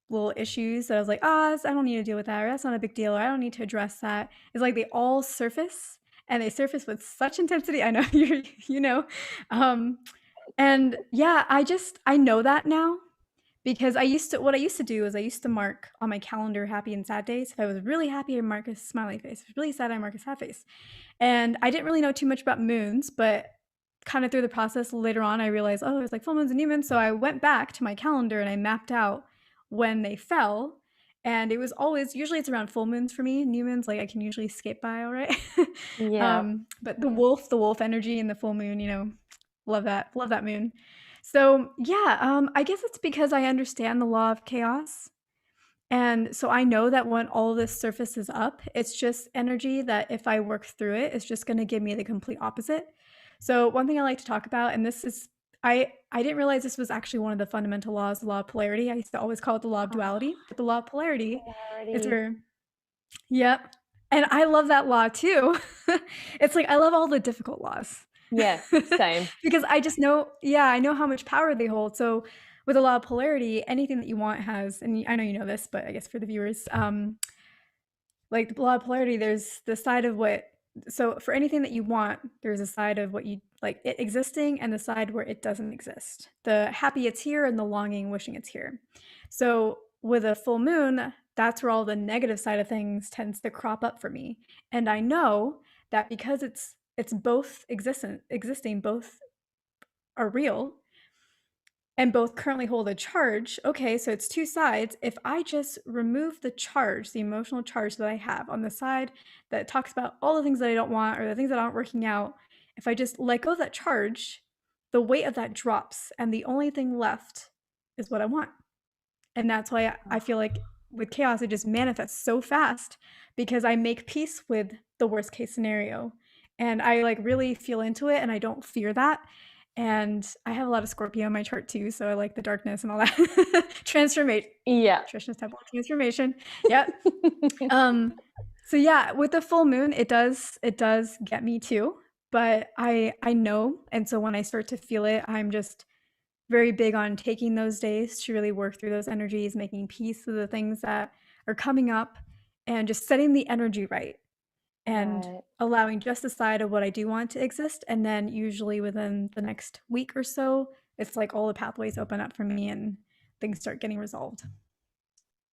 little issues that I was like, I don't need to deal with that, or that's not a big deal, or I don't need to address that. It's like they all surface, and they surface with such intensity. I know um, and yeah, I know that now, because what I used to do is I used to mark on my calendar happy and sad days. If I was really happy, I mark a smiley face. If I was really sad, I mark a sad face. And I didn't really know too much about moons, but kind of through the process later on, I realized, oh, there's like full moons and new moons. So I went back to my calendar and I mapped out when they fell. And it was always, usually it's around full moons for me. New moons, like I can usually skip by, all right. Yeah. But the wolf energy in the full moon, love that moon. So yeah, I guess it's because I understand the law of chaos. And so I know that when all this surfaces up, it's just energy that if I work through it, it's just going to give me the complete opposite. So one thing I like to talk about, and this is I didn't realize this was actually one of the fundamental laws, the law of polarity. I used to always call it the law of Oh, duality, but the law of polarity is polarity. where, yep. And I love that law too. It's like I love all the difficult laws. Yeah, same. Because I just know, yeah, I know how much power they hold. So with the law of polarity, anything that you want has, and I know you know this, but I guess for the viewers, like the law of polarity, there's the side of what, so for anything that you want, there's a side of what you like it existing and the side where it doesn't exist. The happy it's here and the longing, wishing it's here. So with a full moon, that's where all the negative side of things tends to crop up for me. And I know that because it's both existing, both are real, and both currently hold a charge. Okay, so it's two sides. If I just remove the charge, the emotional charge that I have on the side that talks about all the things that I don't want or the things that aren't working out, if I just let go of that charge, the weight of that drops and the only thing left is what I want. And that's why I feel like with chaos, it just manifests so fast because I make peace with the worst case scenario. And I like really feel into it and I don't fear that. And I have a lot of Scorpio in my chart too, so I like the darkness and all that. Transformation. Yeah. Trishna's temple transformation. Yep. So yeah, with the full moon, it does get me too. But I know, and so when I start to feel it, I'm just very big on taking those days to really work through those energies, making peace with the things that are coming up, and just setting the energy right. And Right. allowing just the side of what I do want to exist. And then usually within the next week or so, it's like all the pathways open up for me and things start getting resolved.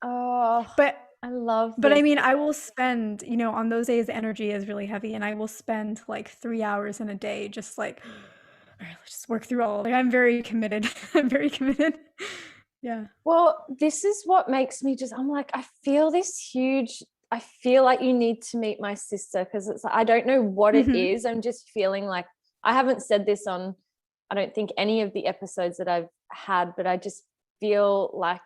Oh, But I love I this. mean, I will spend, on those days the energy is really heavy and I will spend like 3 hours in a day just like, all right, let's just work through all. Like I'm very committed. I'm very committed. Yeah. Well, this is what makes me I'm like, I feel I feel like you need to meet my sister because I don't know what it Mm-hmm. is. I'm just feeling like I haven't said this on, I don't think any of the episodes that I've had, but I just feel like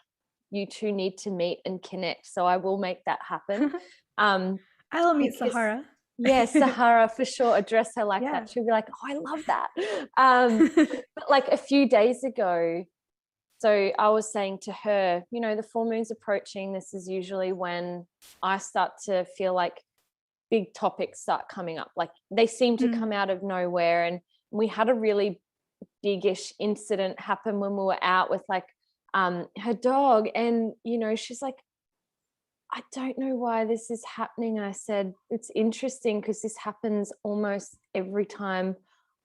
you two need to meet and connect. So I will make that happen. I will meet Because Sahara. yeah, Sahara for sure. Address her like Yeah. that. She'll be like, oh, I love that. But like a few days ago, so I was saying to her, the full moon's approaching. This is usually when I start to feel like big topics start coming up. Like they seem to come out of nowhere. And we had a really big-ish incident happen when we were out with like her dog. And, she's like, I don't know why this is happening. I said, it's interesting because this happens almost every time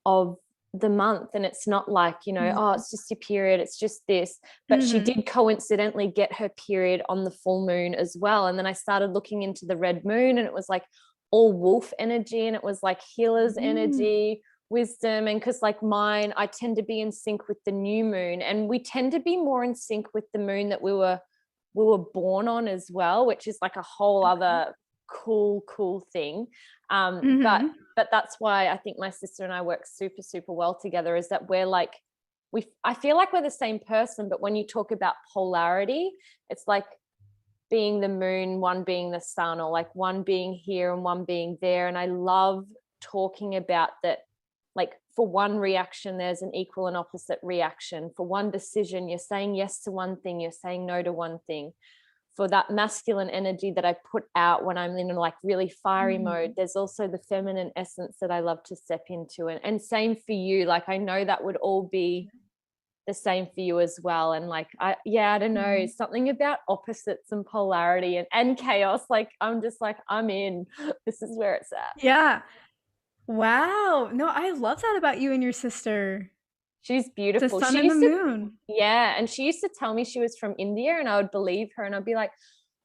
of the month. And it's not like, oh, it's just your period. It's just this. But she did coincidentally get her period on the full moon as well. And then I started looking into the red moon and it was like all wolf energy and it was like healer's energy, wisdom. And because like mine, I tend to be in sync with the new moon and we tend to be more in sync with the moon that we were born on as well, which is like a whole other cool thing. But that's why I think my sister and I work super, super well together, is that we're like, I feel like we're the same person, but when you talk about polarity, it's like being the moon, one being the sun, or like one being here and one being there. And I love talking about that. Like for one reaction, there's an equal and opposite reaction. For one decision, you're saying yes to one thing, you're saying no to one thing. For that masculine energy that I put out when I'm in like really fiery mode, there's also the feminine essence that I love to step into. And same for you. Like I know that would all be the same for you as well. And like, I don't know, something about opposites and polarity and chaos. Like, I'm just like, I'm in, this is where it's at. Yeah. Wow. No, I love that about you and your sister. She's The beautiful. sun She and the used to, moon. yeah. And she used to tell me she was from India and I would believe her. And I'd be like,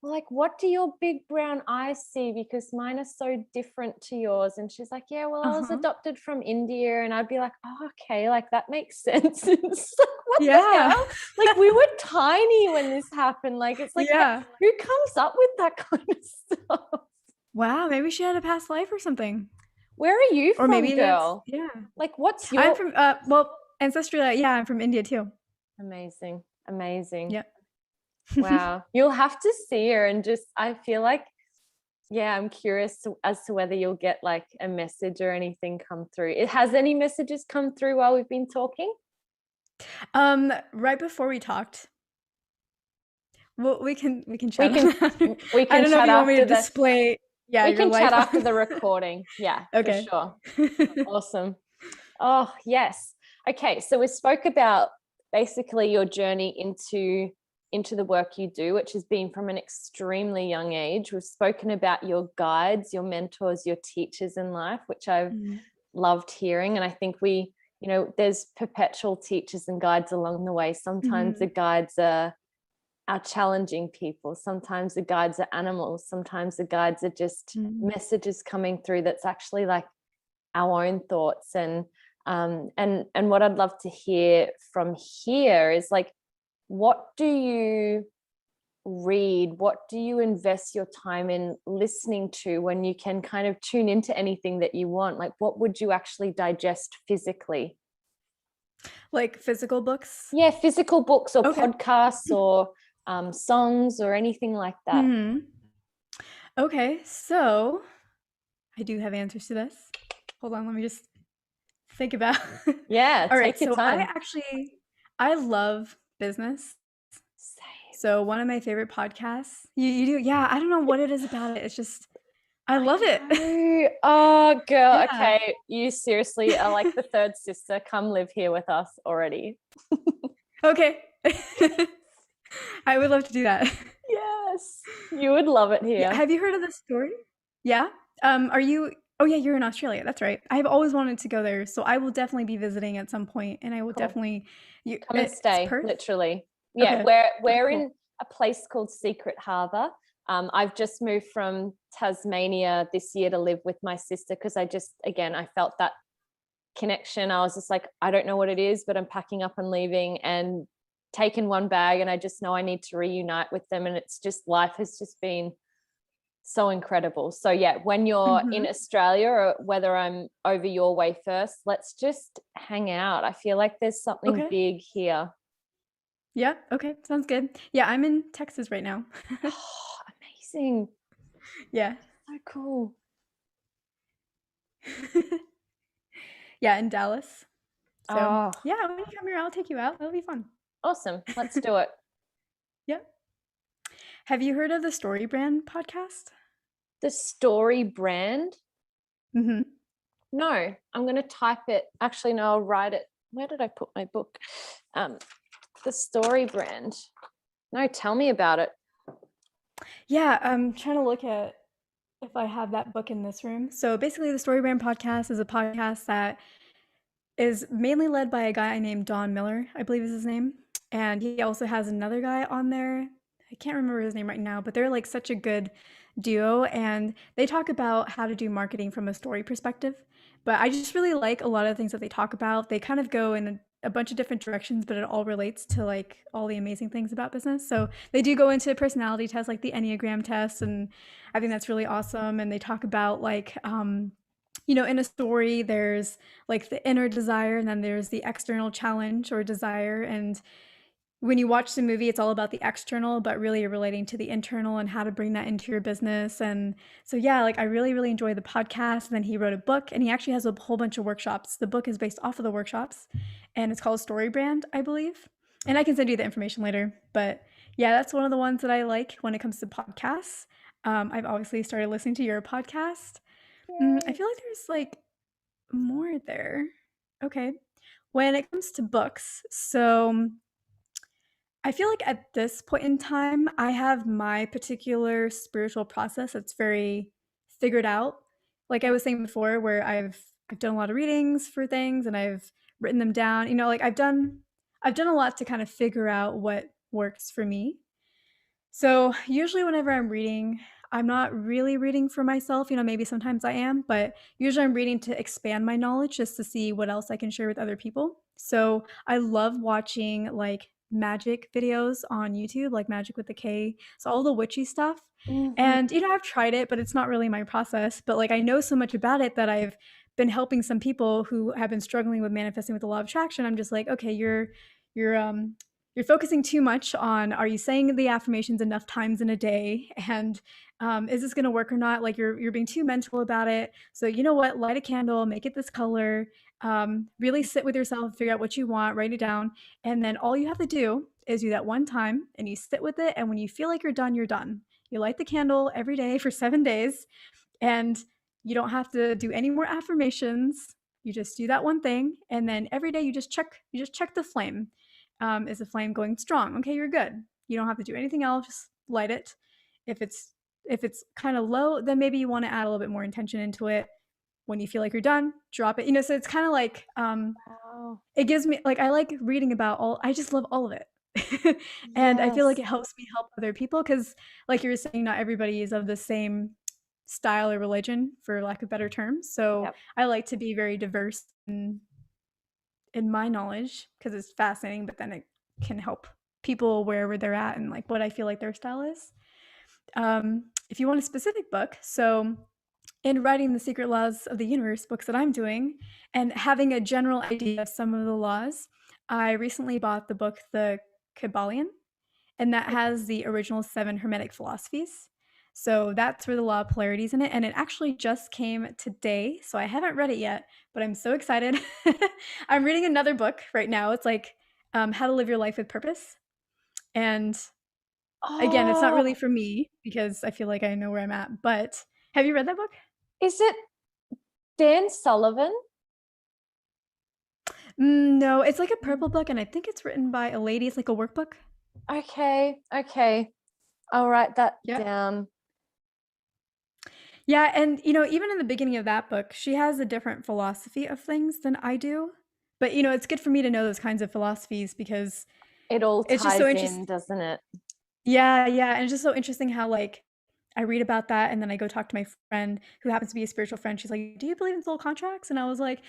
well, like, what do your big brown eyes see? Because mine are so different to yours. And she's like, yeah, well, I was adopted from India. And I'd be like, oh, okay, like that makes sense. It's like, what the hell? Like we were tiny when this happened. Like, it's like, who comes up with that kind of stuff? Wow, maybe she had a past life or something. Where are you Or from, maybe girl? yeah. Like, what's your... I'm from well, ancestrally, yeah, I'm from India too. Amazing. Yep. Wow. You'll have to see her and just, I feel like, yeah, I'm curious as to whether you'll get like a message or anything come through. Has any messages come through while we've been talking? Right before we talked, well, we can We chat on can that. we I can don't know if chat you want me to after the display, yeah, we your can chat life after on. the recording. Yeah, for Okay. sure. Awesome. Oh, yes. Okay, so we spoke about basically your journey into the work you do, which has been from an extremely young age. We've spoken about your guides, your mentors, your teachers in life, which I've Mhm. loved hearing. And I think there's perpetual teachers and guides along the way. Sometimes the Mhm. guides are our challenging people. Sometimes the guides are animals. Sometimes the guides are just Mhm. messages coming through that's actually like our own thoughts. And what I'd love to hear from here is like, what do you read? What do you invest your time in listening to when you can kind of tune into anything that you want? Like, what would you actually digest physically? Like physical books? Yeah, physical books or Okay. podcasts or songs or anything like that. Mhm. Okay, so I do have answers to this. Hold on, let me just think about. Yeah, All right, take your so I time. actually I love business. Same. So one of my favorite podcasts. You do? Yeah, I don't know what it is about it. It's just I I love it. know. Oh, girl. Yeah. Okay. You seriously are like the third sister. Come live here with us already. Okay. I would love to do that. Yes. You would love it Yeah, here. have you heard of this story? Yeah? Are you Oh yeah, you're in Australia. That's right. I've always wanted to go there, so I will definitely be visiting at some point, and I will Cool. definitely you Come and it's stay, Perth? literally. Yeah, Okay. Okay, we're cool. in a place called Secret Harbour. I've just moved from Tasmania this year to live with my sister because I felt that connection. I was just like, I don't know what it is, but I'm packing up and leaving and taking one bag, and I just know I need to reunite with them. And it's just life has just been so incredible. So yeah, when you're in Mhm. Australia or whether I'm over your way first, let's just hang out. I feel like there's something Okay. big here. Yeah, okay, sounds good. Yeah, I'm in Texas right now. Oh, amazing. Yeah. So cool. Yeah, in Dallas. So, Oh, yeah, when you come here, I'll take you out. That'll be fun. awesome. Let's do it. Yep. Have you heard of the Storybrand podcast? The story brand. Mhm. No, I'm going to type it. Actually, no, I'll write it. Where did I put my book? Um, the story brand. No, tell me about it. Yeah, I'm trying to look at if I have that book in this room. So basically, the Storybrand podcast is a podcast that is mainly led by a guy named Don Miller, I believe is his name. And he also has another guy on there. I can't remember his name right now, but they're like such a good duo. And they talk about how to do marketing from a story perspective. But I just really like a lot of the things that they talk about. They kind of go in a bunch of different directions, but it all relates to like all the amazing things about business. So they do go into personality tests like the Enneagram test. And I think that's really awesome. And they talk about like, in a story, there's like the inner desire and then there's the external challenge or desire. And when you watch the movie, it's all about the external, but really you're relating to the internal and how to bring that into your business. And so, yeah, like I really, really enjoy the podcast. And then he wrote a book and he actually has a whole bunch of workshops. The book is based off of the workshops and it's called Storybrand, I believe. And I can send you the information later. But yeah, that's one of the ones that I like when it comes to podcasts. I've obviously started listening to your podcast. I Yay. feel like there's like more there. Okay. When it comes to books, so I feel like at this point in time, I have my particular spiritual process that's very figured out. Like I was saying before, where I've done a lot of readings for things and I've written them down. Like I've done a lot to kind of figure out what works for me. So usually whenever I'm reading, I'm not really reading for myself. Maybe sometimes I am, but usually I'm reading to expand my knowledge just to see what else I can share with other people. So I love watching like magic videos on YouTube, like Magic with the K. So all the witchy stuff. Mhm. And I've tried it, but it's not really my process. But like I know so much about it that I've been helping some people who have been struggling with manifesting with the law of attraction. I'm just like, okay, you're you're focusing too much on, are you saying the affirmations enough times in a day, and is this going to work or not? Like you're being too mental about it. So you know what, light a candle, make it this color, Really sit with yourself, figure out what you want, write it down. And then all you have to do is do that one time and you sit with it. And when you feel like you're done, you're done. You light the candle every day for 7 days, and you don't have to do any more affirmations. You just do that one thing. And then every day you just check the flame. Is the flame going strong? Okay, you're good. You don't have to do anything else. Just light it. If it's kind of low, then maybe you want to add a little bit more intention into it. When you feel like you're done, drop it. So it's kind of like Wow. it gives me, like, I like reading about I just love all of it. And I feel like it Yes. helps me help other people because, like you were saying, not everybody is of the same style or religion, for lack of better terms. So Yep. I like to be very diverse in my knowledge because it's fascinating, but then it can help people wherever they're at and like what I feel like their style is. If you want a specific book, so in writing the Secret Laws of the Universe books that I'm doing and having a general idea of some of the laws, I recently bought the book The Kabbalion, and that has the original 7 Hermetic philosophies. So that's where the law of polarity is in it, and it actually just came today. So I haven't read it yet, but I'm so excited. I'm reading another book right now. It's like How to Live Your Life with Purpose, and again, it's not Oh, really for me because I feel like I know where I'm at. But have you read that book? is it Dan Sullivan? No, it's like a purple book, and I think it's written by a lady. It's like a workbook. Okay. I'll write that Yeah. down. Yeah, and even in the beginning of that book, she has a different philosophy of things than I do. But it's good for me to know those kinds of philosophies because It all it's just ties so in, interesting. doesn't it? Yeah, and it's just so interesting how like I read about that and then I go talk to my friend who happens to be a spiritual friend. She's like, "Do you believe in soul contracts?" And I was like,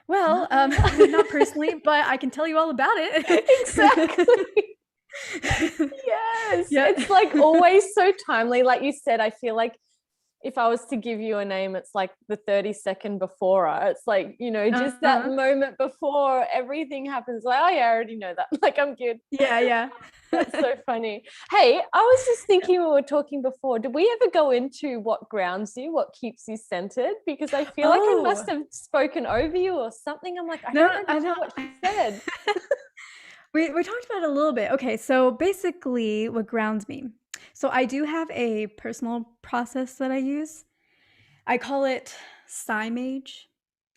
"Well, not personally, but I can tell you all about it." Exactly. Yes. Yeah. It's like always so timely. Like you said, I feel like if I was to give you a name, it's like the 30-second before. It's like, just that Uh-huh. moment before everything happens. Like, oh yeah, I already know that. Like, I'm good. Yeah. That's so funny. Hey, I was just thinking, we were talking before, did we ever go into what grounds you, what keeps you centered? Because I feel like I must Oh, have spoken over you or something. I'm like, I no, don't I remember know. what she said. We talked about it a little bit. Okay, so basically what grounds me. So I do have a personal process that I use. I call it PSIMAGE,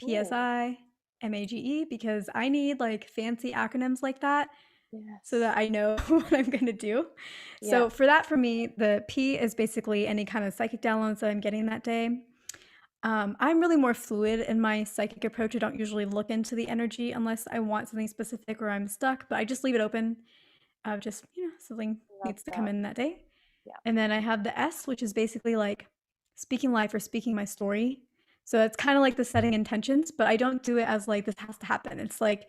Ooh, PSIMAGE, because I need like fancy acronyms like that so yes. that I know what I'm going to do. Yeah. So for that, for me, the P is basically any kind of psychic downloads that I'm getting that day. I'm really more fluid in my psychic approach. I don't usually look into the energy unless I want something specific or I'm stuck, but I just leave it open. Just, something Love needs to come that. in that day. Yeah. And then I have the S, which is basically like speaking life or speaking my story. So it's kind of like the setting intentions, but I don't do it as like this has to happen. It's like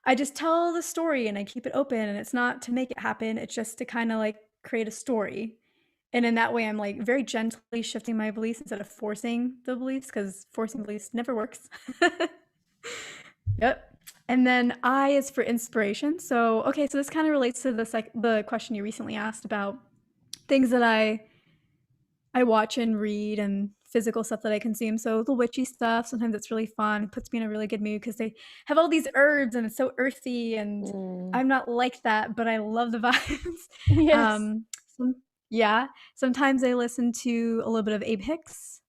I just tell the story and I keep it open, and it's not to make it happen. It's just to kind of like create a story. And in that way, I'm like very gently shifting my beliefs instead of forcing the beliefs, because forcing beliefs never works. Yep. And then I is for inspiration. So, okay, so this kind of relates to the question you recently asked about things that I watch and read and physical stuff that I consume. So the witchy stuff, sometimes it's really fun. It puts me in a really good mood because they have all these herbs and it's so earthy, and Mm. I'm not like that, but I love the vibes. Yes. um, some, yeah. Sometimes I listen to a little bit of Abe Hicks.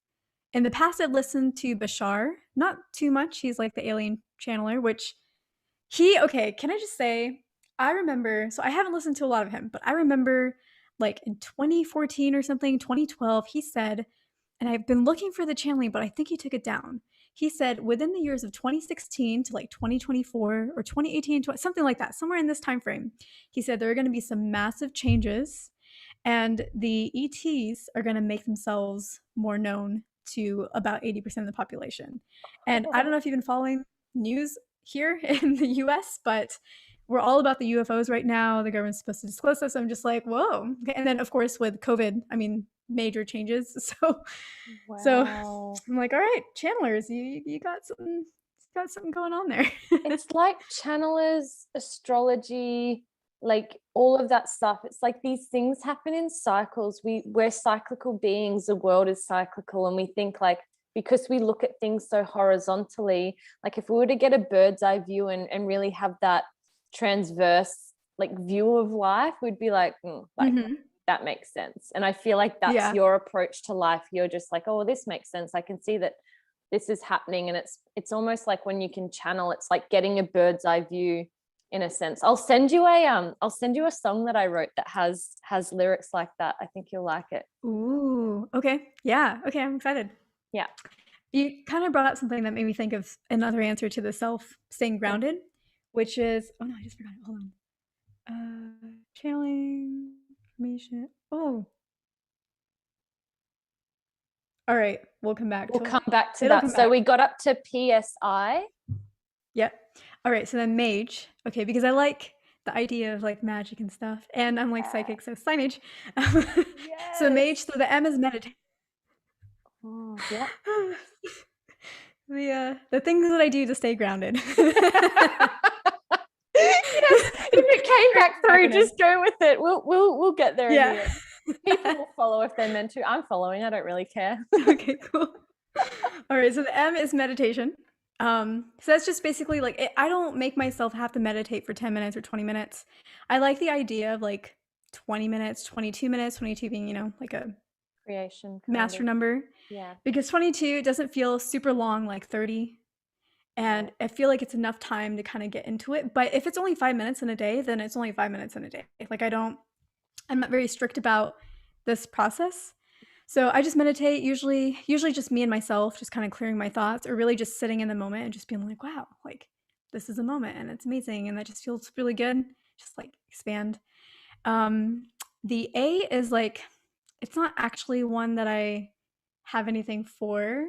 In the past, I've listened to Bashar. Not too much. He's like the alien channeler, which okay, can I just say, I remember, so I haven't listened to a lot of him, but I remember like in 2014 or something, 2012, he said, and I've been looking for the channeling, but I think he took it down. He said within the years of 2016 to like 2024 or 2018, something like that, somewhere in this time frame, he said there are going to be some massive changes and the ETs are going to make themselves more known to about 80% of the population. And I don't know if you've been following news here in the US, but we're all about the UFOs right now. The government's supposed to disclose us. I'm just like, whoa. Okay. And then, of course, with COVID, I mean, major changes. So Wow. I'm like, all right, channelers, you got something going on there. It's like channelers, astrology, like all of that stuff. It's like these things happen in cycles. We're cyclical beings. The world is cyclical, and we think like because we look at things so horizontally, like if we were to get a bird's eye view and really have that transverse like view of life, we'd be like, that makes sense. And I feel like that's your approach to life. You're just like, oh, this makes sense. I can see that this is happening. And it's almost like when you can channel, it's like getting a bird's eye view in a sense. I'll send you a song that I wrote that has lyrics like that. I think you'll like it. Ooh, okay. Yeah. Okay, I'm excited. Yeah. You kind of brought up something that made me think of another answer to the self staying grounded, which is, oh no, I just forgot it. Hold on. Channeling information. Oh. All right, we'll come back to it. We'll come back to that. So we got up to PSI. Yep. All right, so then mage. Okay, because I like the idea of like magic and stuff, and I'm like psychic, so mage. So mage, so the M is meditate. Oh, yeah. The things that I do to stay grounded. Yes, if it came back through, just go with it. We'll get there. Yeah. In the end. People will follow if they're meant to. I'm following. I don't really care. Okay, cool. All right, so the M is meditation. So that's just basically like I don't make myself have to meditate for 10 minutes or 20 minutes. I like the idea of like 20 minutes, 22 minutes, 22 being, like a creation master number. Yeah. Because 22 doesn't feel super long like 30. And I feel like it's enough time to kind of get into it. But if it's only 5 minutes in a day, then it's only 5 minutes in a day. Like I'm not very strict about this process. So I just meditate, usually just me and myself, just kind of clearing my thoughts, or really just sitting in the moment and just being like, wow, like this is a moment and it's amazing. And that just feels really good. Just like expand. The A is like, it's not actually one that I have anything for.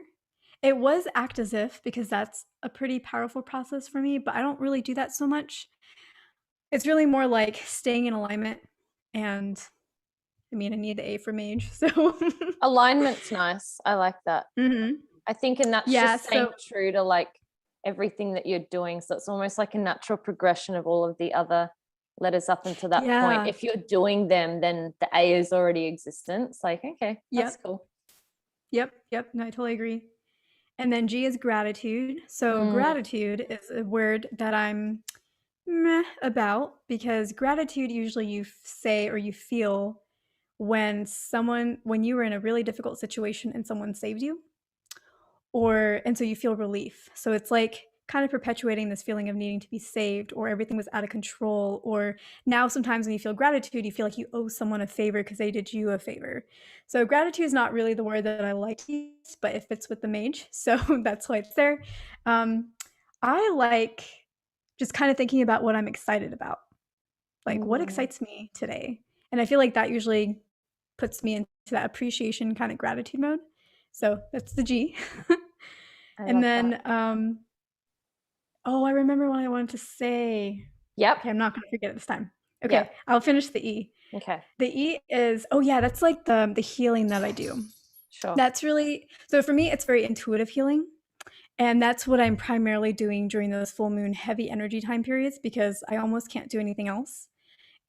It was act as if, because that's a pretty powerful process for me, but I don't really do that so much. It's really more like staying in alignment, and I mean, I need the A for mage, so alignment's nice. I like that. I think, and that's just staying true to like everything that you're doing. So it's almost like a natural progression of all of the other letters up until that point. If you're doing them, then the A is already existent. It's like, okay, that's cool. Yep. No, I totally agree. And then G is gratitude. So gratitude is a word that I'm meh about, because gratitude usually you say or you feel when you were in a really difficult situation and someone saved you, and so you feel relief. So it's like kind of perpetuating this feeling of needing to be saved, or everything was out of control, or now sometimes when you feel gratitude, you feel like you owe someone a favor because they did you a favor. So gratitude is not really the word that I like to use, but it fits with the mage, so that's why it's there. I like just kind of thinking about what I'm excited about, like what excites me today, and I feel like that usually puts me into that appreciation kind of gratitude mode. So that's the G. And then I remember what I wanted to say. Yep. Okay, I'm not going to forget it this time. Okay, yep. I'll finish the E. Okay. The E is, that's like the healing that I do. Sure. That's really, so for me, it's very intuitive healing. And that's what I'm primarily doing during those full moon heavy energy time periods, because I almost can't do anything else.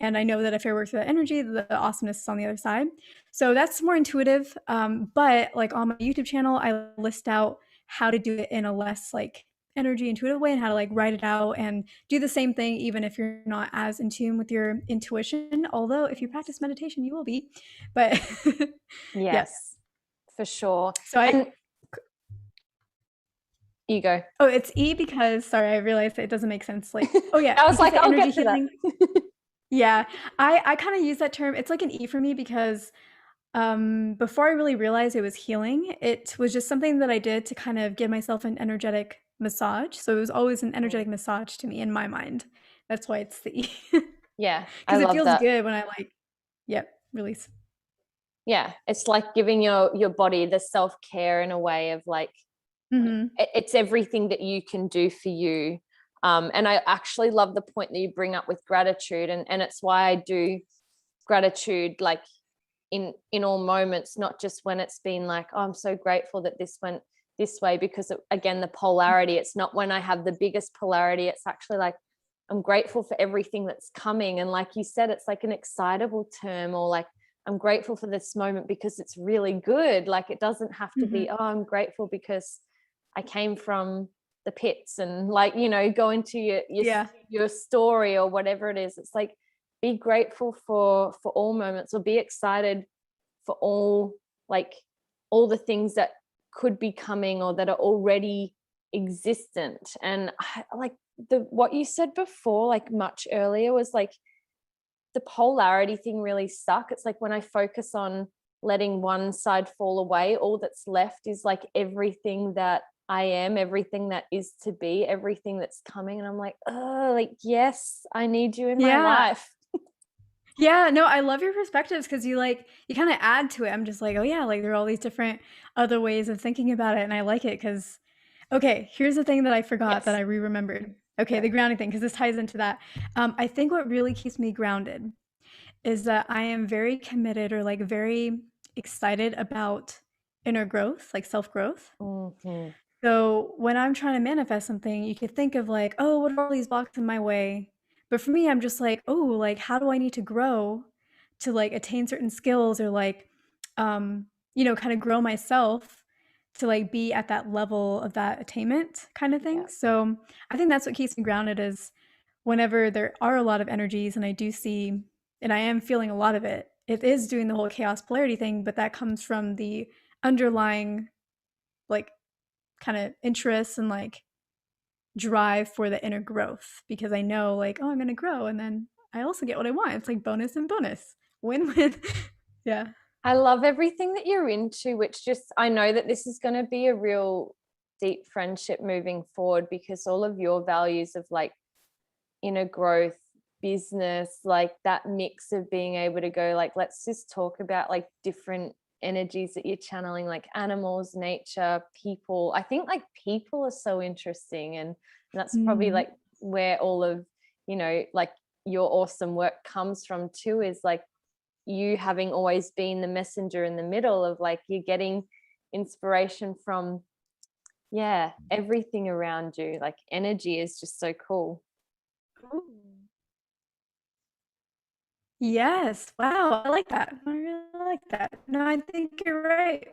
And I know that if I work through that energy, the awesomeness is on the other side. So that's more intuitive. But like on my YouTube channel, I list out how to do it in a less like energy intuitive way, and how to like write it out and do the same thing even if you're not as in tune with your intuition. Although if you practice meditation, you will be. But yes, for sure. So you go. Oh, it's E because, sorry, I realized it doesn't make sense. Like, I was like, I'll get to that. Yeah, I kind of use that term. It's like an E for me because before I really realized it was healing, it was just something that I did to kind of give myself an energetic massage. So it was always an energetic massage to me in my mind. That's why it's the E. Yeah, because it feels good when I release. Yeah, it's like giving your body the self-care in a way of like, it's everything that you can do for you. And I actually love the point that you bring up with gratitude, and it's why I do gratitude like in all moments, not just when it's been like, oh, I'm so grateful that this went this way, because again, the polarity, it's not when I have the biggest polarity, it's actually like I'm grateful for everything that's coming. And like you said, it's like an excitable term, or like I'm grateful for this moment because it's really good. Like, it doesn't have to be, Mhm. oh, I'm grateful because I came from the pits, and like, you know, go into Yeah. your story or whatever it is. It's like, be grateful for all moments, or be excited for all, like, all the things that could be coming or that are already existent. And like what you said before, like much earlier, was like the polarity thing really stuck. It's like when I focus on letting one side fall away, all that's left is like everything that I am, everything that is to be, everything that's coming. And I'm like, oh, like, yes, I need you in my Yeah. life. Yeah, no, I love your perspectives because you kind of add to it. I'm just like, oh yeah, like there are all these different other ways of thinking about it, and I like it because, okay, here's the thing that I forgot that Yes. I remembered. Okay, Yeah. the grounding thing, because this ties into that. I think what really keeps me grounded is that I am very committed or like very excited about inner growth, like self growth. Mhm. So when I'm trying to manifest something, you could think of like, oh, what are all these blocks in my way? But for me, I'm just like, oh, like how do I need to grow to like attain certain skills or like, kind of grow myself to like be at that level of that attainment kind of thing. Yeah. So I think that's what keeps me grounded is whenever there are a lot of energies and I do see, and I am feeling a lot of it, it is doing the whole chaos polarity thing, but that comes from the underlying like kind of interests and like drive for the inner growth because I know like, oh, I'm going to grow and then I also get what I want. It's like bonus and bonus. Win-win. Yeah. I love everything that you're into, which just, I know that this is going to be a real deep friendship moving forward, because all of your values of like inner growth, business, like that mix of being able to go like, let's just talk about like different energies that you're channeling, like animals, nature, people. I think like people are so interesting, and that's probably Mm. like where all of, you know, like your awesome work comes from too, is like you having always been the messenger in the middle of like, you're getting inspiration from, yeah, everything around you. Like energy is just so cool. Ooh. Yes. Wow. I like that. I really like that. No, I think you're right.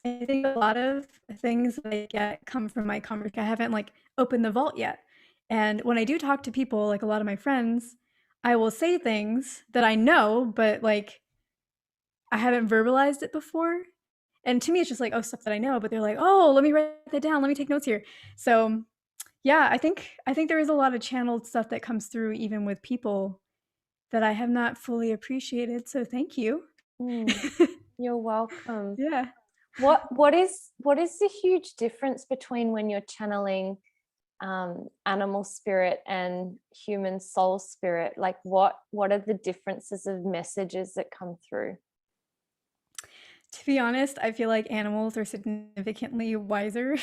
I think a lot of things that I get come from my conversation. I haven't like opened the vault yet. And when I do talk to people, like a lot of my friends, I will say things that I know, but like I haven't verbalized it before. And to me, it's just like, oh, stuff that I know, but they're like, oh, let me write that down. Let me take notes here. So yeah, I think there is a lot of channeled stuff that comes through even with people that I have not fully appreciated. So thank you. Mm, you're welcome. Yeah. What is the huge difference between when you're channeling animal spirit and human soul spirit? Like what are the differences of messages that come through? To be honest, I feel like animals are significantly wiser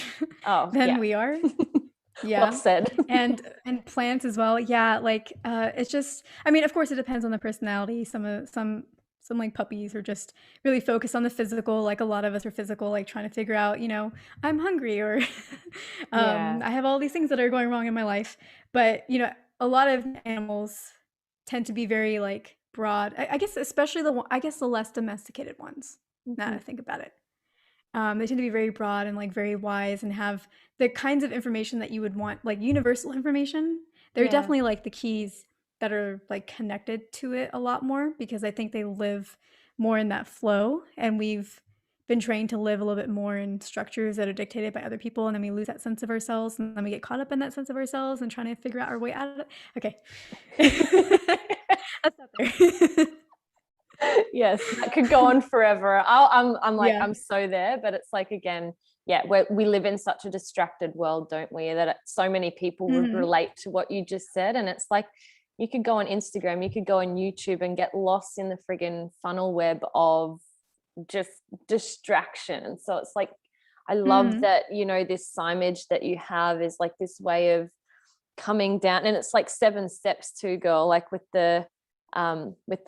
Oh, than yeah. we are. Well Yeah. said. And plants as well. Yeah, like it's just I mean, of course it depends on the personality. Some like puppies are just really focused on the physical, like a lot of us are physical, like trying to figure out, I'm hungry or Yeah. I have all these things that are going wrong in my life. But, a lot of animals tend to be very like broad. I guess especially I guess the less domesticated ones. Now that I Mhm. think about it. They tend to be very broad and like very wise and have the kinds of information that you would want, like universal information. They're Yeah. definitely like the keys that are like connected to it a lot more because I think they live more in that flow. And we've been trained to live a little bit more in structures that are dictated by other people. And then we lose that sense of ourselves. And then we get caught up in that sense of ourselves and trying to figure out our way out of it. Okay. That's out there. Yes, that could go on forever. I'm like, Yeah. I'm so there, but it's like, again, yeah, we live in such a distracted world, don't we, that so many people would Mhm. relate to what you just said. And it's like, you could go on Instagram, you could go on YouTube and get lost in the friggin' funnel web of just distraction. And so it's like, I love Mhm. that, this signage that you have is like this way of coming down, and it's like 7 steps too, girl, like with the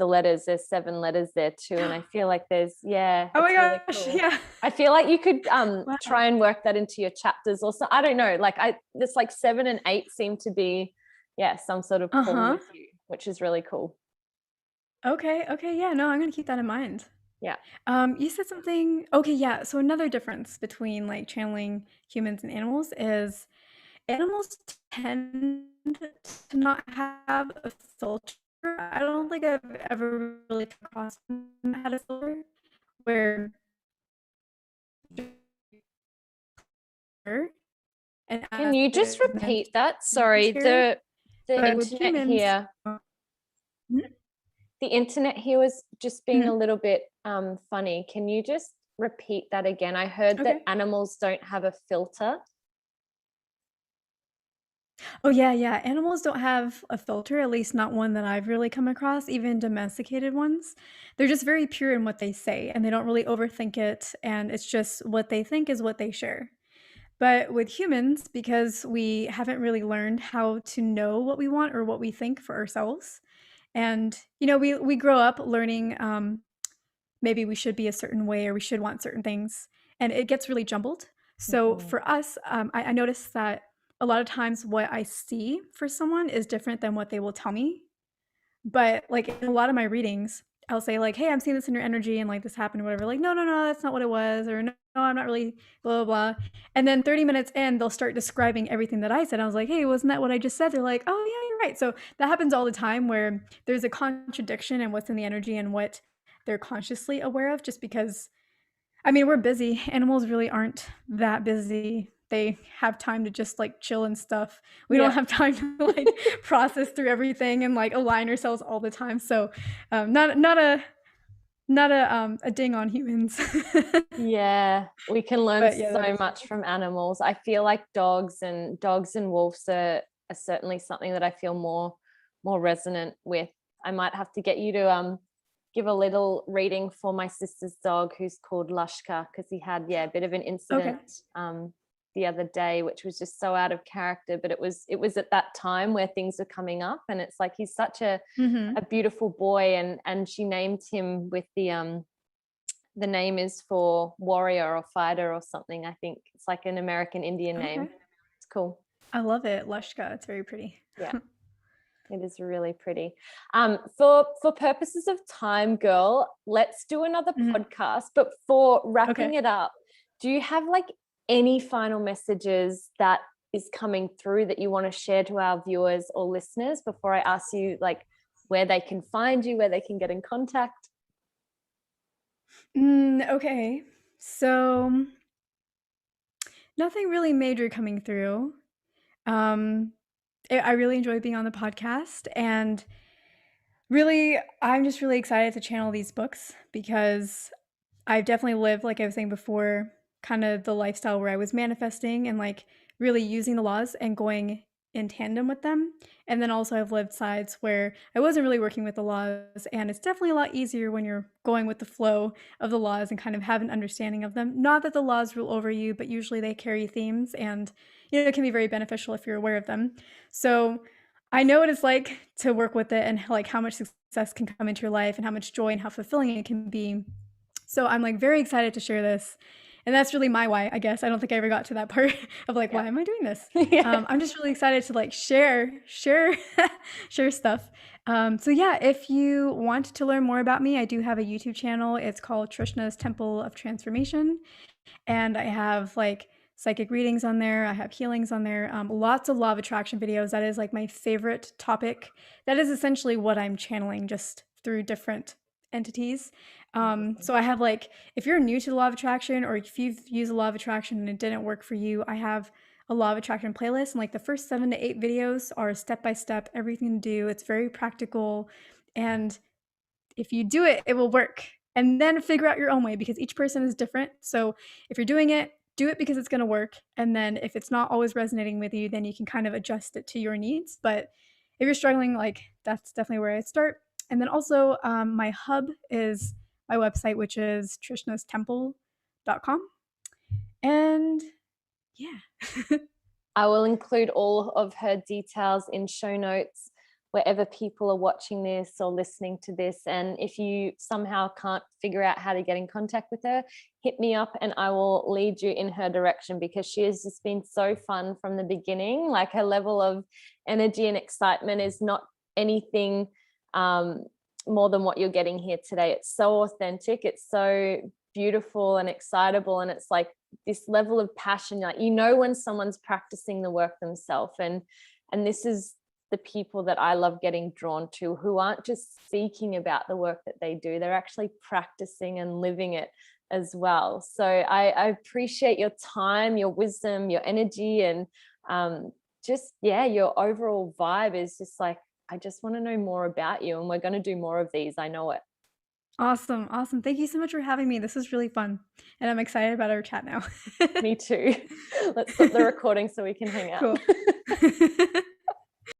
letters, there's 7 letters there too. And I feel like Oh my it's really gosh. cool. Yeah. I feel like you could Wow. try and work that into your chapters or so. I don't know, like this like 7 and 8 seem to be some sort of pull Uh-huh. with you, which is really cool. Okay, okay, yeah, no, I'm gonna keep that in mind. Yeah. You said something. Okay, yeah. So another difference between like channeling humans and animals is animals tend to not have a filter. I don't think I've ever really come across one that had a filter where and Can ask you just the repeat that? messages Sorry, here. the But with internet humans, here, the internet here was just being a mhm, little bit funny. Can you just repeat that again? I heard that okay. animals don't have a filter. Oh yeah, yeah. Animals don't have a filter, at least not one that I've really come across, even domesticated ones. They're just very pure in what they say and they don't really overthink it. And it's just what they think is what they share. But with humans, because we haven't really learned how to know what we want or what we think for ourselves, and we grow up learning maybe we should be a certain way or we should want certain things, and it gets really jumbled. So Mhm. for us, I noticed that a lot of times what I see for someone is different than what they will tell me. But, like, in a lot of my readings, I'll say, like, "Hey, I'm seeing this in your energy and, like, this happened," or whatever, like, "No, no, no, that's not what it was," or, "No, no, I'm not really blah, blah, blah." And then 30 minutes in, they'll start describing everything that I said. I was like, "Hey, wasn't that what I just said?" They're like, "Oh, yeah, you're right." So that happens all the time where there's a contradiction in what's in the energy and what they're consciously aware of just because I mean, we're busy. Animals really aren't that busy. They have time to just like chill and stuff. We don't Yeah. have time to like process through everything and like align ourselves all the time. So, not a ding on humans. Yeah, we can learn But yeah, that so is much from animals. I feel like dogs and wolves are certainly something that I feel more resonant with. I might have to get you to give a little reading for my sister's dog who's called Lushka, because he had, yeah, a bit of an incident okay. the other day, which was just so out of character. But it was at that time where things were coming up, and it's like he's such a Mhm. beautiful boy, and she named him with the name is for warrior or fighter or something. I think it's like an American Indian name. Okay. It's cool. I love it. Lushka. It's very pretty. Yeah, it is really pretty. For purposes of time, girl, let's do another Mhm. podcast. But for Okay. wrapping it up, do you have like any final messages that is coming through that you want to share to our viewers or listeners before I ask you like where they can find you, where they can get in contact? Okay. So, nothing really major coming through. Um, I really enjoy being on the podcast, and really, I'm just really excited to channel these books because I've definitely lived, like I was saying before, kind of the lifestyle where I was manifesting and like really using the laws and going in tandem with them. And then also, I've lived sides where I wasn't really working with the laws, and it's definitely a lot easier when you're going with the flow of the laws and kind of have an understanding of them. Not that the laws rule over you, but usually they carry themes, and it can be very beneficial if you're aware of them. So, I know what it's like to work with it and like how much success can come into your life and how much joy and how fulfilling it can be. So I'm like very excited to share this. And that's really my why, I guess. I don't think I ever got to that part of like, Yeah. why am I doing this? Yeah. I'm just really excited to like share, share stuff. So yeah, if you want to learn more about me, I do have a YouTube channel. It's called Trishna's Temple of Transformation. And I have like psychic readings on there. I have healings on there. Lots of law of attraction videos. That is like my favorite topic. That is essentially what I'm channeling just through different entities. Amazing. So I have like, if you're new to the law of attraction or if you've used the law of attraction and it didn't work for you, I have a law of attraction playlist. And like the first 7 to 8 videos are step by step, everything to do. It's very practical. And if you do it, it will work. And then figure out your own way because each person is different. So if you're doing it, do it because it's going to work. And then if it's not always resonating with you, then you can kind of adjust it to your needs. But if you're struggling, like that's definitely where I'd start. And then also, my hub is my website, which is trishnastemple.com. And yeah. I will include all of her details in show notes wherever people are watching this or listening to this. And if you somehow can't figure out how to get in contact with her, hit me up and I will lead you in her direction, because she has just been so fun from the beginning. Like her level of energy and excitement is not anything more than what you're getting here today. It's so authentic. It's so beautiful and excitable. And it's like this level of passion, like, you know, when someone's practicing the work themselves. And this is the people that I love getting drawn to, who aren't just speaking about the work that they do. They're actually practicing and living it as well. So I appreciate your time, your wisdom, your energy, and just, yeah, your overall vibe is just like, I just want to know more about you, and we're going to do more of these. I know it. Awesome. Awesome. Thank you so much for having me. This was really fun. And I'm excited about our chat now. Me too. Let's stop the recording so we can hang out. Cool.